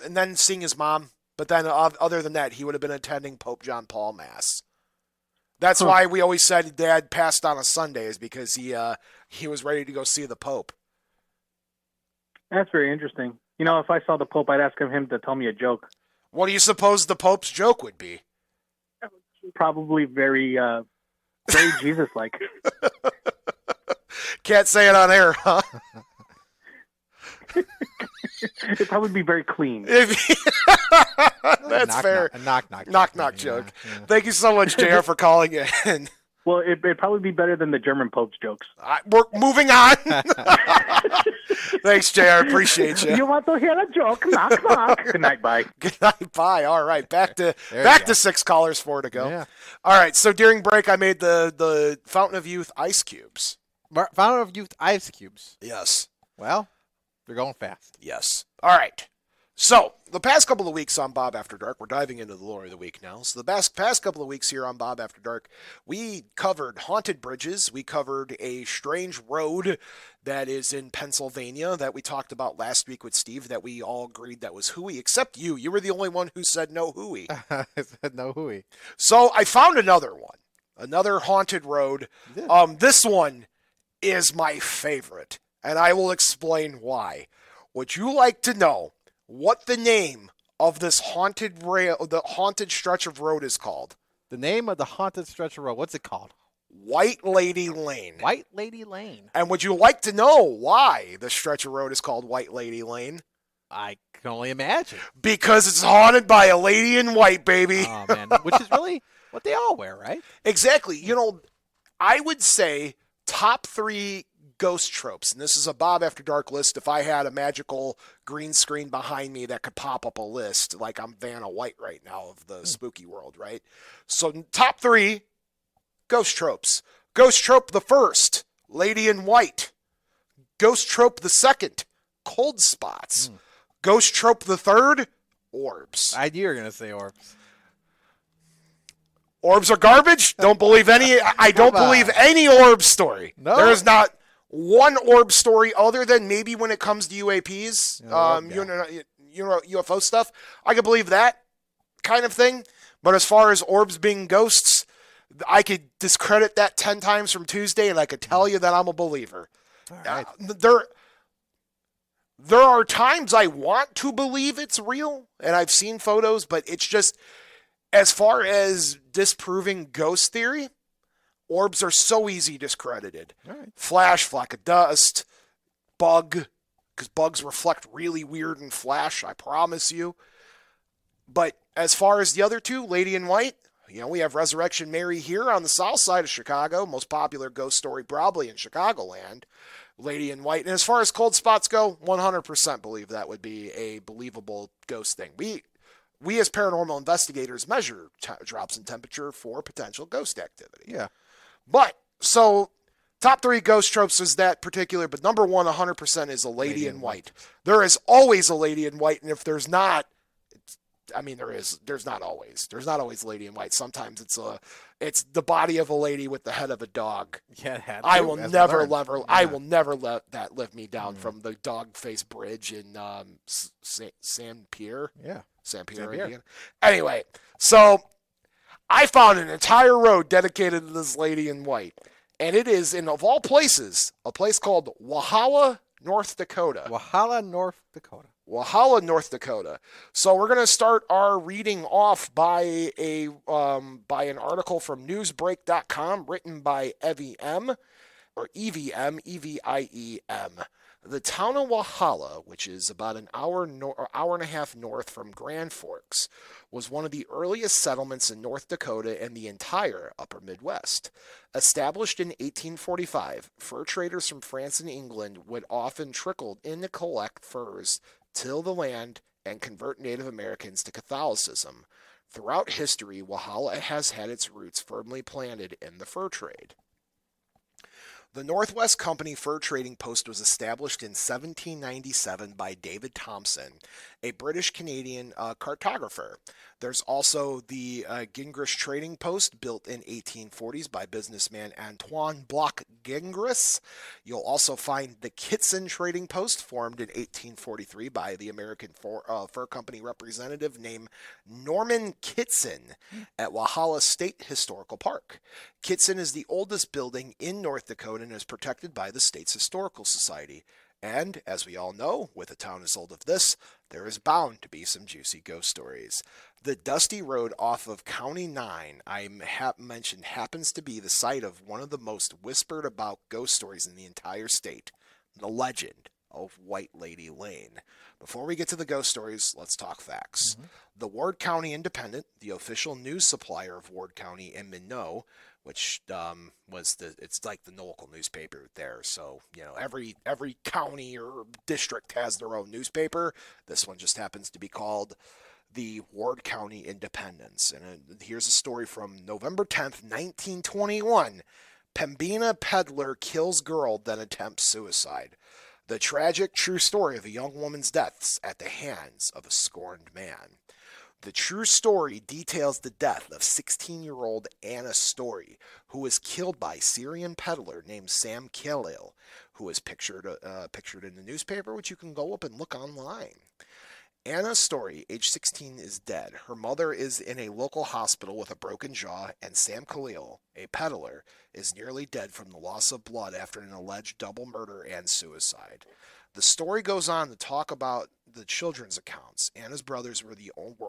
then seeing his mom. But then other than that, he would have been attending Pope John Paul Mass. That's why we always said Dad passed on a Sunday, is because he was ready to go see the Pope. That's very interesting. You know, if I saw the Pope, I'd ask him to tell me a joke. What do you suppose the Pope's joke would be? Probably very Jesus-like. Can't say it on air, huh? It'd probably be very clean. That's fair. A knock joke. Yeah. Thank you so much, JR, for calling in. Well, it'd probably be better than the German Pope's jokes. We're moving on. Thanks, JR. Appreciate you. You want to hear a joke? Knock, knock. Good night, bye. Good night, bye. All right, back to 6 callers, 4 to go. Yeah. All right, so during break, I made the Fountain of Youth ice cubes. Fountain of Youth ice cubes? Yes. Well, they're going fast. Yes. All right. So, the past couple of weeks on Bob After Dark, we're diving into the lore of the week now. So, the past couple of weeks here on Bob After Dark, we covered haunted bridges. We covered a strange road that is in Pennsylvania that we talked about last week with Steve, that we all agreed that was hooey, except you. You were the only one who said no hooey. I said no hooey. So, I found another one. Another haunted road. This one is my favorite, and I will explain why. Would you like to know what the name of this the haunted stretch of road is called? The name of the haunted stretch of road, what's it called? White Lady Lane. White Lady Lane. And would you like to know why the stretch of road is called White Lady Lane? I can only imagine. Because it's haunted by a lady in white, baby. Oh, man. Which is really what they all wear, right? Exactly. You know, I would say top 3 ghost tropes, and this is a Bob After Dark list. If I had a magical green screen behind me that could pop up a list, like I'm Vanna White right now of the spooky world, right? So top 3 ghost tropes. Ghost trope the first, lady in white. Ghost trope the second, cold spots. Ghost trope the third, orbs. I knew you were going to say orbs. Orbs are garbage. Don't believe any. I don't believe any orb story. No? There is not one orb story other than maybe when it comes to UAPs, UFO stuff. I can believe that kind of thing. But as far as orbs being ghosts, I could discredit that 10 times from Tuesday, and I could tell you that I'm a believer. Right. There are times I want to believe it's real, and I've seen photos, but it's just, as far as disproving ghost theory, orbs are so easy discredited. Right. Flash, flock of dust, bug, because bugs reflect really weird and flash, I promise you. But as far as the other two, Lady in White, we have Resurrection Mary here on the south side of Chicago, most popular ghost story probably in Chicagoland. Lady in White. And as far as cold spots go, 100% believe that would be a believable ghost thing. We as paranormal investigators measure drops in temperature for potential ghost activity. Yeah. But, so, top 3 ghost tropes is that particular, but number 1, 100% is a lady in white. There is always a lady in white, and if there's not, there's not always. There's not always lady in white. Sometimes it's the body of a lady with the head of a dog. Yeah, I will never let that lift me down from the dog face bridge in San Pierre. Yeah. San Pierre. Indiana. Anyway, so I found an entire road dedicated to this lady in white. And it is, in of all places, a place called Walhalla, North Dakota. Walhalla, North Dakota. Walhalla, North Dakota. So we're going to start our reading off by an article from newsbreak.com written by EVM, or EVM, EVIEM. The town of Walhalla, which is about an hour and a half north from Grand Forks, was one of the earliest settlements in North Dakota and the entire upper Midwest. Established in 1845, fur traders from France and England would often trickle in to collect furs, till the land, and convert Native Americans to Catholicism. Throughout history, Walhalla has had its roots firmly planted in the fur trade. The Northwest Company Fur Trading Post was established in 1797 by David Thompson, a British-Canadian cartographer. There's also the Gingras Trading Post, built in 1840s by businessman Antoine Bloch Gingras. You'll also find the Kitson Trading Post, formed in 1843 by the American Fur Company representative named Norman Kitson at Walhalla State Historical Park. Kitson is the oldest building in North Dakota and is protected by the state's Historical Society. And, as we all know, with a town as old as this, there is bound to be some juicy ghost stories. The dusty road off of County 9, I mentioned, happens to be the site of one of the most whispered about ghost stories in the entire state, the legend of White Lady Lane. Before we get to the ghost stories, let's talk facts. The Ward County Independent, the official news supplier of Ward County and Minot, which it's like the local newspaper there. So, every county or district has their own newspaper. This one just happens to be called the Ward County Independent. And here's a story from November 10th, 1921. Pembina peddler kills girl, then attempts suicide. The tragic true story of a young woman's deaths at the hands of a scorned man. The true story details the death of 16-year-old Anna Story, who was killed by Syrian peddler named Sam Kalil, who is pictured in the newspaper, which you can go up and look online. Anna Story, age 16, is dead. Her mother is in a local hospital with a broken jaw, and Sam Kalil, a peddler, is nearly dead from the loss of blood after an alleged double murder and suicide. The story goes on to talk about the children's accounts. Anna's brothers were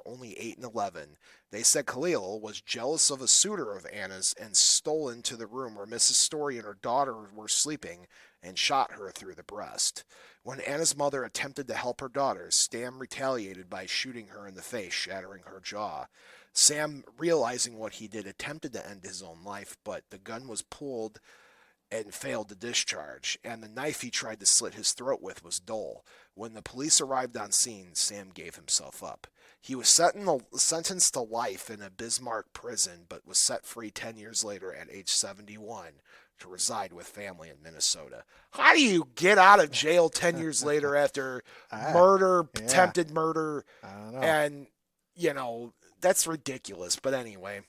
only 8 and 11. They said Kalil was jealous of a suitor of Anna's and stole into the room where Mrs. Story and her daughter were sleeping and shot her through the breast. When Anna's mother attempted to help her daughter, Sam retaliated by shooting her in the face, shattering her jaw. Sam, realizing what he did, attempted to end his own life, but the gun was pulled and failed to discharge, and the knife he tried to slit his throat with was dull. When the police arrived on scene, Sam gave himself up. He was sentenced to life in a Bismarck prison, but was set free 10 years later at age 71 to reside with family in Minnesota. How do you get out of jail 10 years later after murder, attempted murder? I don't know. And, you know, that's ridiculous. But anyway,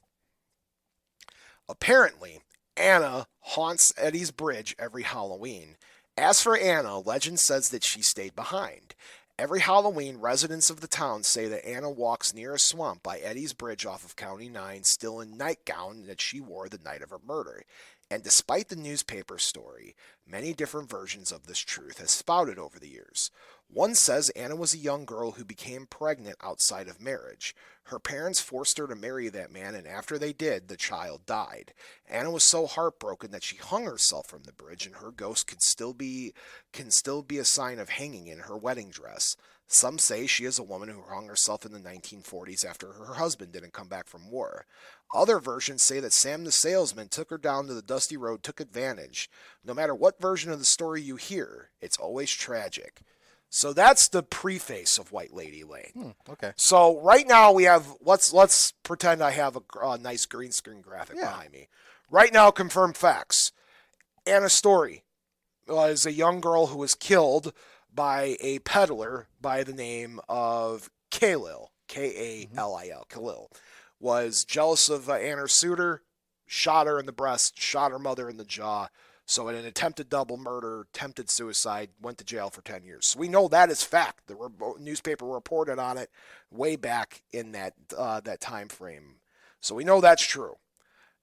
apparently, Anna haunts Eddie's Bridge every Halloween. As for Anna, legend says that she stayed behind. Every Halloween, residents of the town say that Anna walks near a swamp by Eddie's Bridge off of County 9, still in nightgown that she wore the night of her murder. And despite the newspaper story, many different versions of this truth have spouted over the years. One says Anna was a young girl who became pregnant outside of marriage. Her parents forced her to marry that man, and after they did, the child died. Anna was so heartbroken that she hung herself from the bridge, and her ghost can still be a sign of hanging in her wedding dress. Some say she is a woman who hung herself in the 1940s after her husband didn't come back from war. Other versions say that Sam the salesman took her down to the dusty road, took advantage. No matter what version of the story you hear, it's always tragic. So that's the preface of White Lady Lane. Okay. So right now we have, let's pretend I have a nice green screen graphic behind me. Right now, confirmed facts. Anna Story was a young girl who was killed by a peddler by the name of Kalil, K-A-L-I-L, Kalil. Was jealous of Anna's suitor, shot her in the breast, shot her mother in the jaw. So in an attempted double murder, attempted suicide, went to jail for 10 years. So we know that is fact. The newspaper reported on it way back in that time frame. So we know that's true.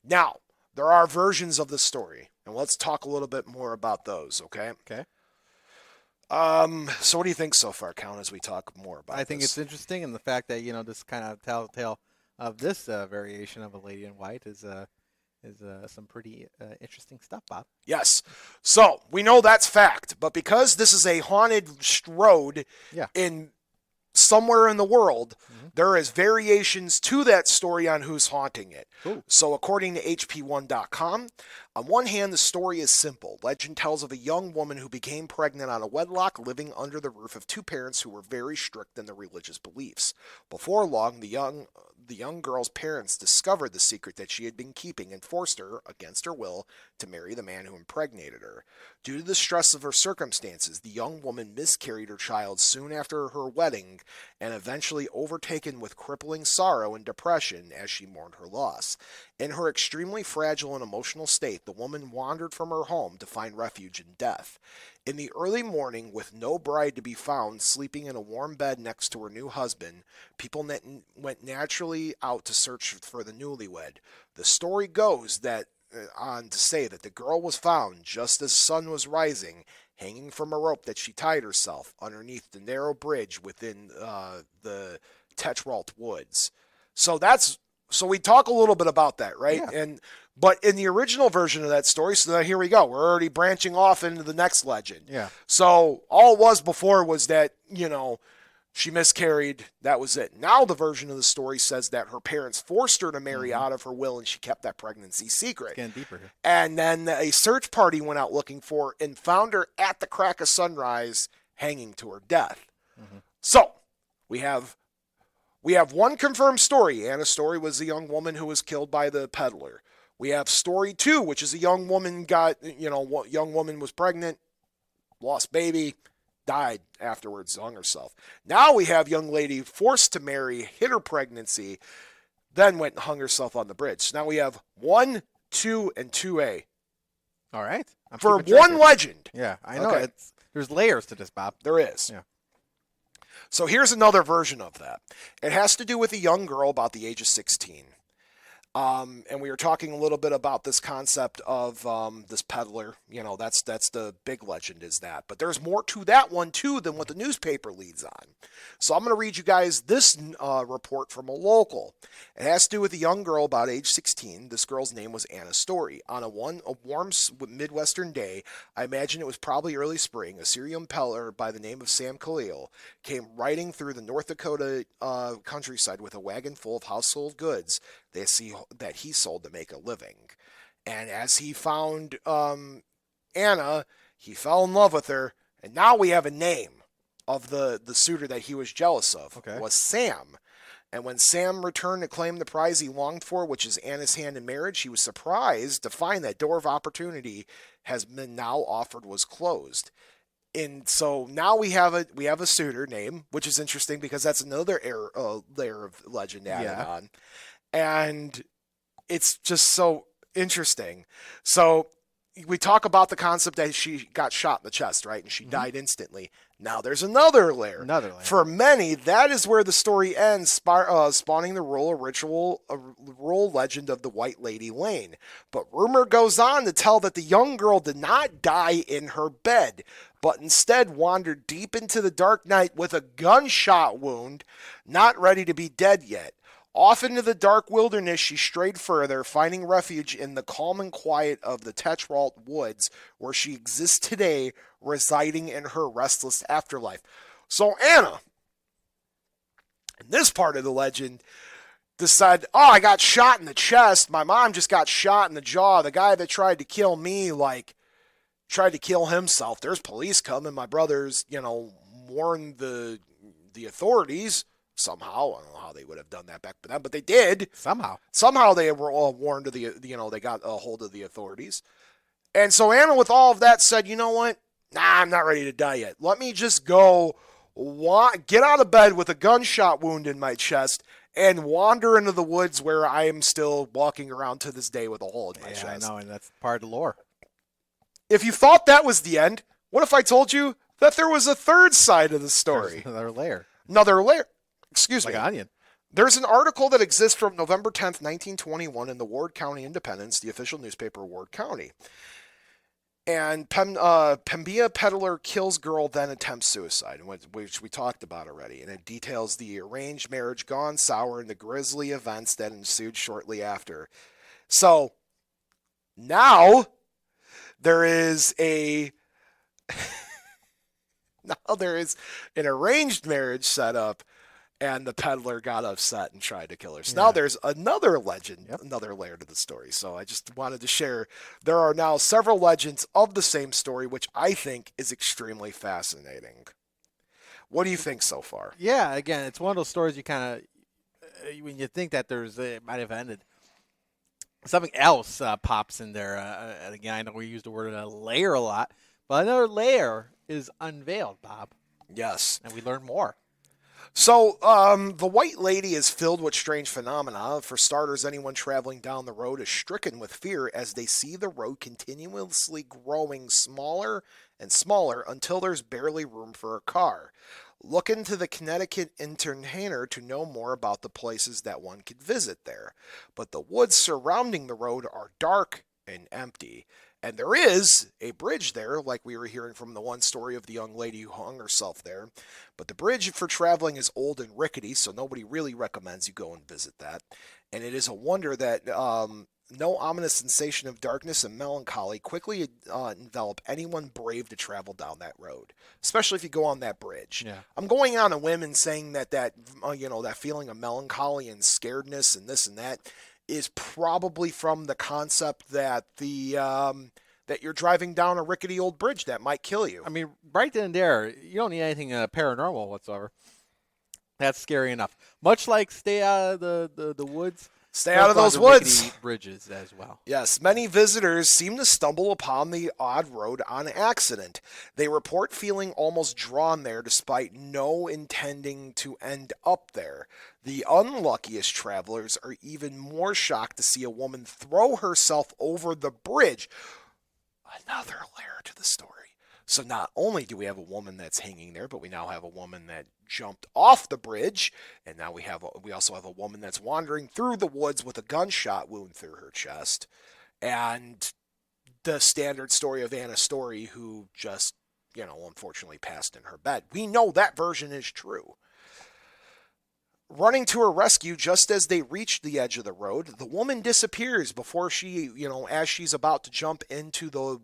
Now, there are versions of the story, and let's talk a little bit more about those, okay? Okay. So what do you think so far, Count, as we talk more about I think this? it's interesting, and the fact that, you know, this kind of telltale of this variation of a lady in white is some pretty interesting stuff, Bob. Yes. So we know that's fact, but because this is a haunted road in somewhere in the world, there is variations to that story on who's haunting it. Ooh. So according to HP1.com, on one hand, the story is simple. Legend tells of a young woman who became pregnant out of wedlock, living under the roof of two parents who were very strict in their religious beliefs. Before long, the young girl's parents discovered the secret that she had been keeping and forced her, against her will, to marry the man who impregnated her. Due to the stress of her circumstances, the young woman miscarried her child soon after her wedding and eventually overtaken with crippling sorrow and depression as she mourned her loss. In her extremely fragile and emotional state, the woman wandered from her home to find refuge in death. In the early morning, with no bride to be found, sleeping in a warm bed next to her new husband, people went naturally out to search for the newlywed. The story goes on to say that the girl was found just as sun was rising, hanging from a rope that she tied herself underneath the narrow bridge within the Tetralt Woods. So we talk a little bit about that, right? Yeah. But in the original version of that story, so now here we go. We're already branching off into the next legend. Yeah. So all it was before was that, you know, she miscarried. That was it. Now the version of the story says that her parents forced her to marry out of her will, and she kept that pregnancy secret. It's getting deeper here. And then a search party went out looking for her and found her at the crack of sunrise, hanging to her death. So we have one confirmed story. Anna's story was a young woman who was killed by the peddler. We have story 2, which is a young woman young woman was pregnant, lost baby, died afterwards, hung herself. Now we have young lady forced to marry, hid her pregnancy, then went and hung herself on the bridge. So now we have 1, 2, and 2A. All right. For one legend. Yeah, I know. Okay. There's layers to this, Bob. There is. Yeah. So here's another version of that. It has to do with a young girl about the age of 16. And we were talking a little bit about this concept of this peddler. You know, that's the big legend is that. But there's more to that one, too, than what the newspaper leads on. So I'm going to read you guys this report from a local. It has to do with a young girl about age 16. This girl's name was Anna Story. On a warm Midwestern day, I imagine it was probably early spring, a Syrian peddler by the name of Sam Kalil came riding through the North Dakota countryside with a wagon full of household goods that he sold to make a living. And as he found Anna, he fell in love with her, and now we have a name of the suitor that he was jealous of. Okay. Was Sam. And when Sam returned to claim the prize he longed for, which is Anna's hand in marriage, he was surprised to find that door of opportunity has been now offered was closed. And so now we have a suitor name, which is interesting because that's another layer of legend added on. And it's just so interesting. So we talk about the concept that she got shot in the chest, right? And she died instantly. Now there's another layer. For many, that is where the story ends, spawning the rural legend of the White Lady Lane. But rumor goes on to tell that the young girl did not die in her bed, but instead wandered deep into the dark night with a gunshot wound, not ready to be dead yet. Off into the dark wilderness she strayed further, finding refuge in the calm and quiet of the Tetralt Woods, where she exists today, residing in her restless afterlife. So Anna, in this part of the legend, decided, I got shot in the chest. My mom just got shot in the jaw. The guy that tried to kill me, tried to kill himself. There's police coming. My brothers, warned the authorities. Somehow, I don't know how they would have done that back then, but they did. Somehow they were all warned to they got a hold of the authorities. And so Anna, with all of that, said, you know what? Nah, I'm not ready to die yet. Let me just go get out of bed with a gunshot wound in my chest and wander into the woods where I am still walking around to this day with a hole in my chest. I know, and that's part of the lore. If you thought that was the end, what if I told you that there was a third side of the story? There's another layer. Excuse me. Like an onion. There's an article that exists from November 10th, 1921 in the Ward County Independence, the official newspaper of Ward County. And Pembina peddler kills girl, then attempts suicide, which we talked about already. And it details the arranged marriage gone sour and the grisly events that ensued shortly after. So now there is an arranged marriage set up. And the peddler got upset and tried to kill her. So now there's another legend, another layer to the story. So I just wanted to share. There are now several legends of the same story, which I think is extremely fascinating. What do you think so far? Yeah, again, it's one of those stories you kind of, when you think that it might have ended, something else pops in there. And again, I know we use the word layer a lot, but another layer is unveiled, Bob. Yes. And we learn more. So, the White Lady is filled with strange phenomena. For starters, anyone traveling down the road is stricken with fear as they see the road continuously growing smaller and smaller until there's barely room for a car. Look into the Connecticut Entertainer to know more about the places that one could visit there. But the woods surrounding the road are dark and empty. And there is a bridge there, like we were hearing from the one story of the young lady who hung herself there. But the bridge for traveling is old and rickety, so nobody really recommends you go and visit that. And it is a wonder that no ominous sensation of darkness and melancholy quickly envelop anyone brave to travel down that road, especially if you go on that bridge. Yeah. I'm going on a whim and saying that feeling of melancholy and scaredness and this and that is probably from the concept that that you're driving down a rickety old bridge that might kill you. I mean, right then and there, you don't need anything paranormal whatsoever. That's scary enough. Much like stay out of the woods. Stay out of those woods. Bridges as well. Yes, many visitors seem to stumble upon the odd road on accident. They report feeling almost drawn there despite no intending to end up there. The unluckiest travelers are even more shocked to see a woman throw herself over the bridge. Another layer to the story. So not only do we have a woman that's hanging there, but we now have a woman that jumped off the bridge, and now we also have a woman that's wandering through the woods with a gunshot wound through her chest, and the standard story of Anna Story, who just, unfortunately passed in her bed. We know that version is true. Running to her rescue just as they reach the edge of the road, the woman disappears before she, as she's about to jump into the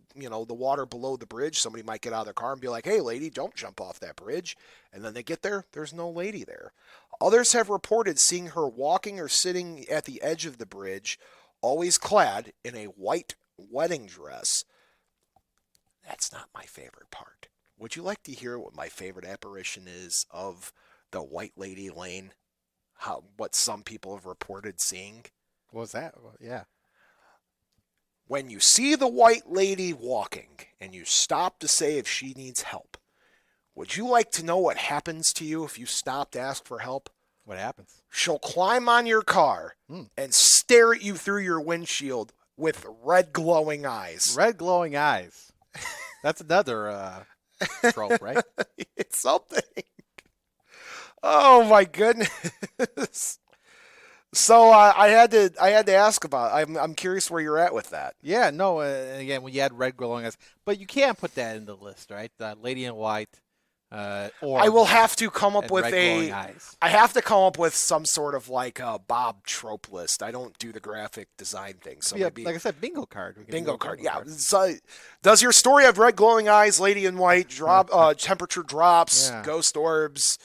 water below the bridge. Somebody might get out of their car and be like, hey, lady, don't jump off that bridge. And then they get there, there's no lady there. Others have reported seeing her walking or sitting at the edge of the bridge, always clad in a white wedding dress. That's not my favorite part. Would you like to hear what my favorite apparition is of the White Lady Lane? what some people have reported seeing. What was that? Well, yeah. When you see the white lady walking and you stop to say if she needs help, would you like to know what happens to you if you stop to ask for help? What happens? She'll climb on your car and stare at you through your windshield with red glowing eyes. Red glowing eyes. That's another trope, right? It's something. Oh my goodness. So I had to ask about. I'm curious where you're at with that. Yeah, no. Again, when you had red glowing eyes, but you can't put that in the list, right? Lady in white. Or I will have to come up with eyes. I have to come up with some sort of like a Bob trope list. I don't do the graphic design thing, so maybe, like I said, bingo card. Bingo card. Yeah. So, does your story have red glowing eyes, lady in white, drop, temperature drops, ghost orbs?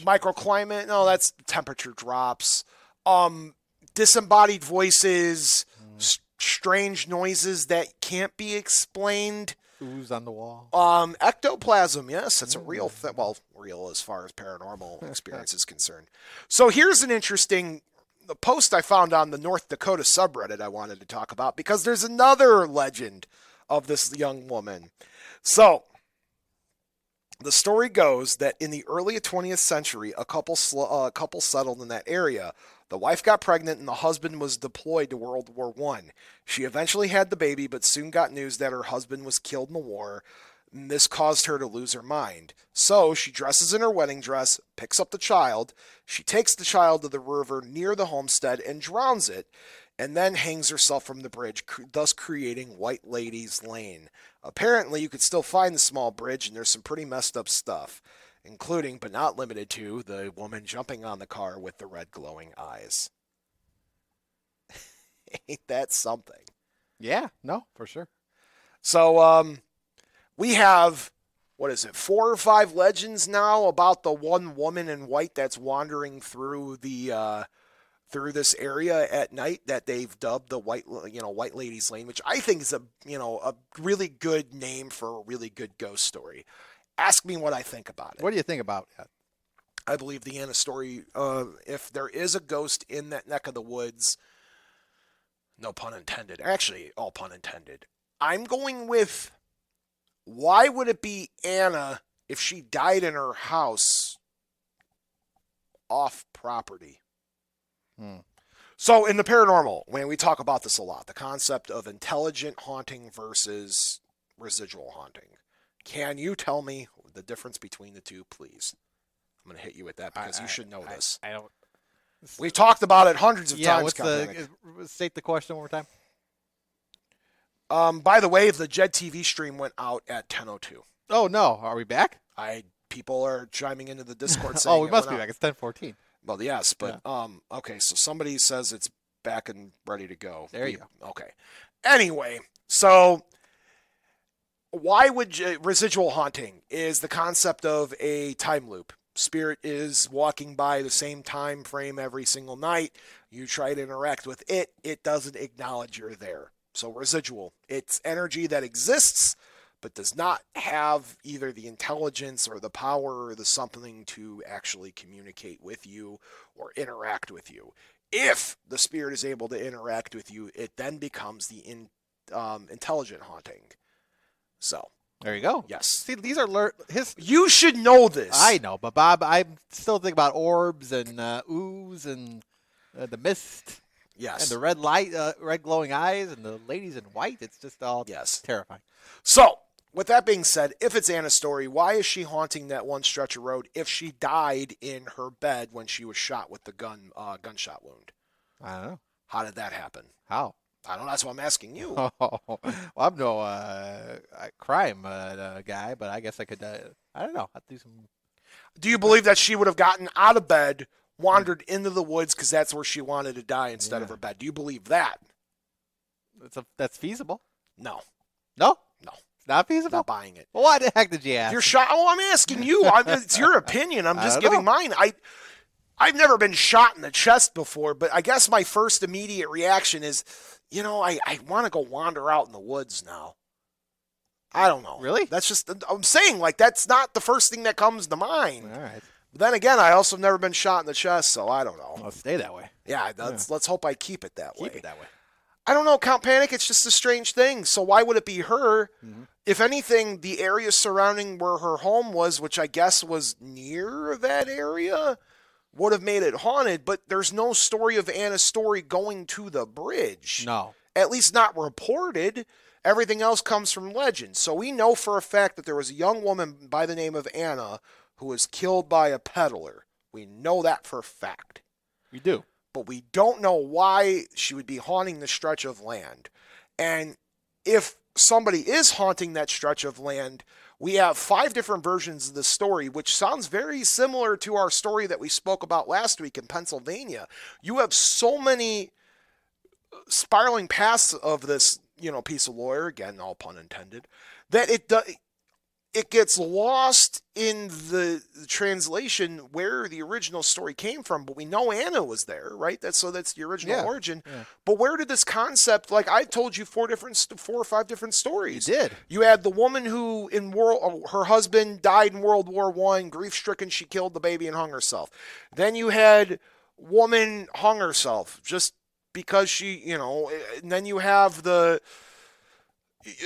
Microclimate? No, that's temperature drops. Disembodied voices, strange noises that can't be explained. Ooze on the wall. Ectoplasm, yes, that's a real thing. Well, real as far as paranormal experience is concerned. So here's an interesting post I found on the North Dakota subreddit I wanted to talk about because there's another legend of this young woman. So the story goes that in the early 20th century, a couple settled in that area. The wife got pregnant and the husband was deployed to World War I. She eventually had the baby, but soon got news that her husband was killed in the war. And this caused her to lose her mind. So she dresses in her wedding dress, picks up the child. She takes the child to the river near the homestead and drowns it, and then hangs herself from the bridge, thus creating White Lady's Lane. Apparently, you could still find the small bridge, and there's some pretty messed up stuff, including, but not limited to, the woman jumping on the car with the red glowing eyes. Ain't that something? Yeah, no, for sure. So, we have, 4 or 5 legends now about the one woman in white that's wandering through the through this area at night that they've dubbed the White Lady's Lane, which I think is a really good name for a really good ghost story. Ask me what I think about it. What do you think about that? I believe the Anna story, if there is a ghost in that neck of the woods, no pun intended, actually all pun intended, I'm going with, why would it be Anna if she died in her house off property? So in the paranormal, when we talk about this a lot, the concept of intelligent haunting versus residual haunting. Can you tell me the difference between the two, please? I'm going to hit you with that because you should know this. I don't. We've talked about it hundreds of times. State the question one more time. By the way, the Jed TV stream went out at 10:02. Oh no, are we back? People are chiming into the Discord saying, "Oh, we must be back. It's 10:14." Well, yes, but okay. So somebody says it's back and ready to go. There you go. Okay. Anyway, so why would residual haunting is the concept of a time loop. Spirit is walking by the same time frame every single night. You try to interact with it. It doesn't acknowledge you're there. So residual, it's energy that exists, but does not have either the intelligence or the power or the something to actually communicate with you or interact with you. If the spirit is able to interact with you, it then becomes the intelligent haunting. So there you go. Yes. See, these are You should know this. I know, but Bob, I'm still thinking about orbs and ooze and the mist. Yes. And the red light, red glowing eyes, and the ladies in white. It's just all terrifying. So, with that being said, if it's Anna's story, why is she haunting that one stretch of road if she died in her bed when she was shot with the gunshot wound? I don't know. How did that happen? How? I don't know. That's what I'm asking you. Well, I'm no crime guy, but I guess I could, I don't know. I'll do some. Do you believe that she would have gotten out of bed, wandered into the woods because that's where she wanted to die instead of her bed? Do you believe that? That's feasible. No. No? No. It's not feasible? Not buying it. Well, why the heck did you ask? You're shot. Oh, I'm asking you. It's your opinion. I'm just giving mine. I've never been shot in the chest before, but I guess my first immediate reaction is, I want to go wander out in the woods now. I don't know. Really? That's just, I'm saying, that's not the first thing that comes to mind. All right. But then again, I also have never been shot in the chest, so I don't know. Well, stay that way. Yeah, let's hope I keep it that way. Keep it that way. I don't know, Count Panic, it's just a strange thing. So why would it be her? Mm-hmm. If anything, the area surrounding where her home was, which I guess was near that area, would have made it haunted, but there's no story of Anna's story going to the bridge. No. At least not reported. Everything else comes from legend. So we know for a fact that there was a young woman by the name of Anna who was killed by a peddler. We know that for a fact. We do. But we don't know why she would be haunting the stretch of land. And if somebody is haunting that stretch of land, we have 5 different versions of the story, which sounds very similar to our story that we spoke about last week in Pennsylvania. You have so many spiraling paths of this, piece of lore, again, all pun intended, that it gets lost in the translation where the original story came from. But we know Anna was there, right? That's the original origin. Yeah. But where did this concept, like I told you 4 or 5 different stories. You did. You had the woman who her husband died in World War I, grief-stricken, she killed the baby and hung herself. Then you had woman hung herself just because she, and then you have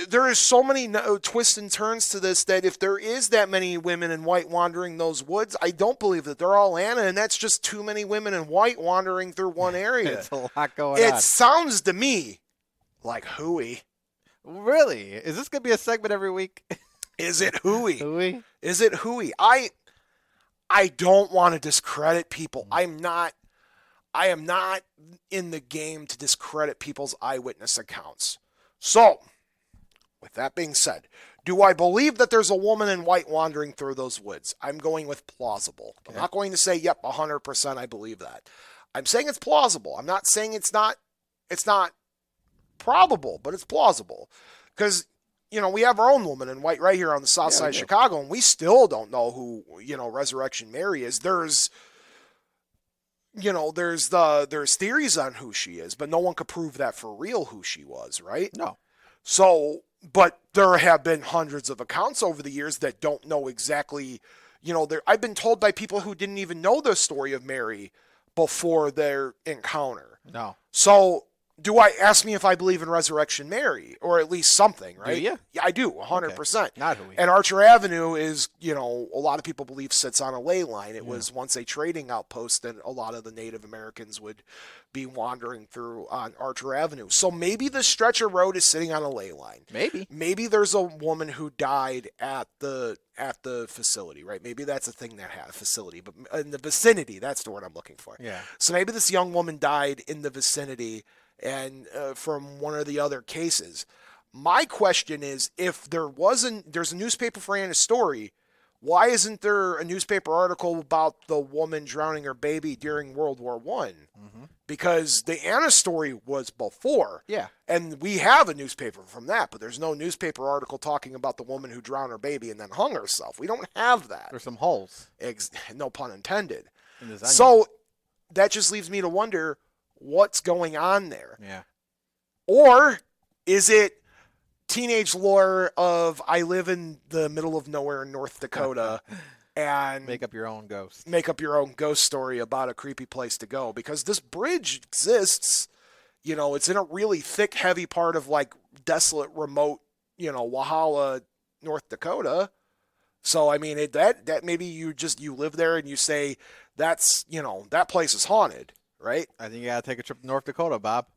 there is so many twists and turns to this that if there is that many women in white wandering those woods, I don't believe that they're all Anna, and that's just too many women in white wandering through one area. It's a lot going on. It sounds to me like hooey. Really? Is this going to be a segment every week? Is it hooey? Hooey? Is it hooey? I don't want to discredit people. I am not in the game to discredit people's eyewitness accounts. So, with that being said, do I believe that there's a woman in white wandering through those woods? I'm going with plausible. Okay. I'm not going to say, yep, 100% I believe that. I'm saying it's plausible. I'm not saying it's not probable, but it's plausible. Because, we have our own woman in white right here on the south side of Chicago, and we still don't know who, Resurrection Mary is. There's theories on who she is, but no one could prove that for real who she was, right? No. So, but there have been hundreds of accounts over the years that don't know exactly, I've been told by people who didn't even know the story of Mary before their encounter. No. So, ask me if I believe in Resurrection Mary, or at least something, right? Do you? Yeah, I do, 100%. Okay. Not who we And Archer Avenue is, a lot of people believe sits on a ley line. It was once a trading outpost that a lot of the Native Americans would be wandering through on Archer Avenue. So maybe the stretch of road is sitting on a ley line. Maybe. Maybe there's a woman who died at the facility, right? Maybe that's a thing that had a facility, but in the vicinity, that's the word I'm looking for. Yeah. So maybe this young woman died in the vicinity and from one of the other cases. My question is, if there's a newspaper for Anna's story, why isn't there a newspaper article about the woman drowning her baby during World War I? Mm-hmm. Because the Anna story was before. Yeah. And we have a newspaper from that, but there's no newspaper article talking about the woman who drowned her baby and then hung herself. We don't have that. There's some holes. No pun intended. So that just leaves me to wonder what's going on there. Yeah. Or is it teenage lore of I live in the middle of nowhere in North Dakota and make up your own ghost. Make up your own ghost story about a creepy place to go, because this bridge exists. It's in a really thick, heavy part of like desolate, remote, Walhalla, North Dakota. So I mean, that maybe you live there and you say that's that place is haunted, right? I think you gotta take a trip to North Dakota, Bob.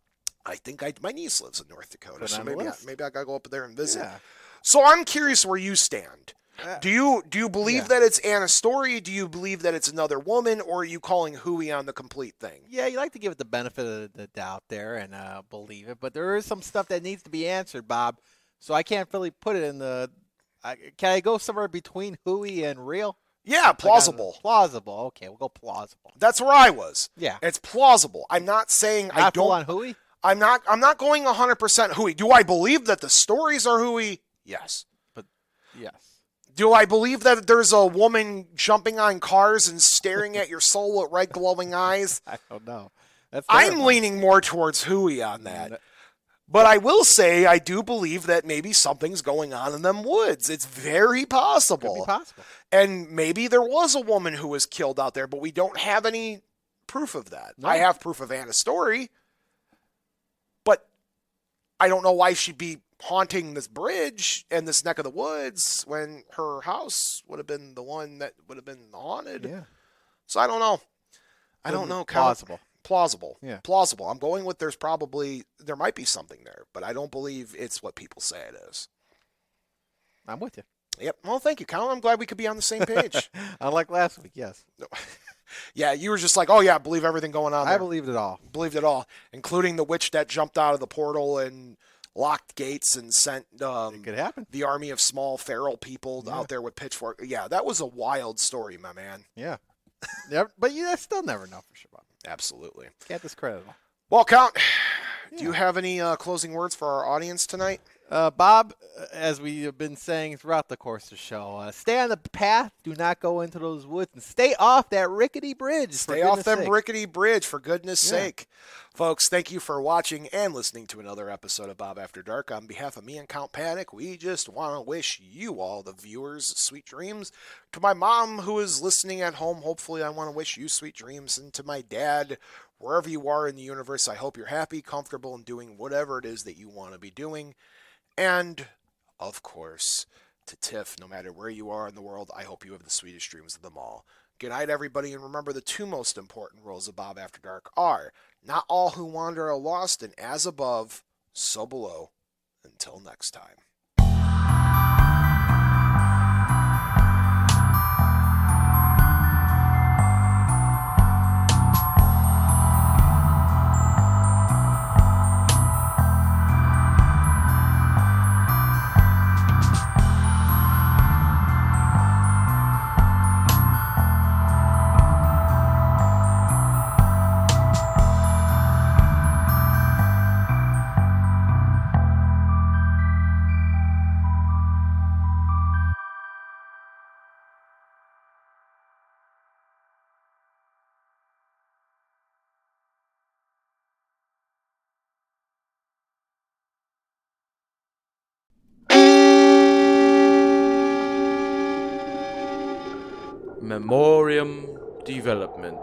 I think my niece lives in North Dakota, so maybe I gotta go up there and visit. Yeah. So I'm curious where you stand. Do you believe that it's Anna's story? Do you believe that it's another woman, or are you calling hooey on the complete thing? Yeah, you like to give it the benefit of the doubt there and believe it, but there is some stuff that needs to be answered, Bob. So I can't really put it in the. Can I go somewhere between hooey and real? Yeah, plausible. Plausible. Okay, we'll go plausible. That's where I was. Yeah, it's plausible. I'm not saying not I don't. Full on hooey. I'm not going 100% hooey. Do I believe that the stories are hooey? Yes. But yes. Do I believe that there's a woman jumping on cars and staring at your soul with red glowing eyes? I don't know. I'm leaning more towards hooey on that. But I will say, I do believe that maybe something's going on in them woods. It's very possible. Could be possible. And maybe there was a woman who was killed out there, but we don't have any proof of that. No. I have proof of Anna's story, but I don't know why she'd be haunting this bridge and this neck of the woods when her house would have been the one that would have been haunted. Yeah. So I don't know. I don't know. Plausible. Plausible. Yeah. Plausible. I'm going with there might be something there, but I don't believe it's what people say it is. I'm with you. Yep. Well, thank you, Count. I'm glad we could be on the same page. Unlike last week, yes. Yeah, you were just like, oh, yeah, I believe everything going on there. I believed it all. Believed it all, including the witch that jumped out of the portal and locked gates and sent It could happen. the army of small feral people out there with pitchforks. Yeah, that was a wild story, my man. Yeah. But you still never know for sure. Absolutely. Can't discredit them. Well, Count, do you have any closing words for our audience tonight? Bob, as we have been saying throughout the course of the show, stay on the path. Do not go into those woods. And stay off that rickety bridge. Stay off that rickety bridge, for goodness sake. Folks, thank you for watching and listening to another episode of Bob After Dark. On behalf of me and Count Panek, we just want to wish you all, the viewers, sweet dreams. To my mom, who is listening at home, hopefully I want to wish you sweet dreams. And to my dad, wherever you are in the universe, I hope you're happy, comfortable, and doing whatever it is that you want to be doing. And, of course, to Tiff, no matter where you are in the world, I hope you have the sweetest dreams of them all. Good night, everybody, and remember the two most important rules of Bob After Dark are, not all who wander are lost, and as above, so below. Until next time. Memoriam Development.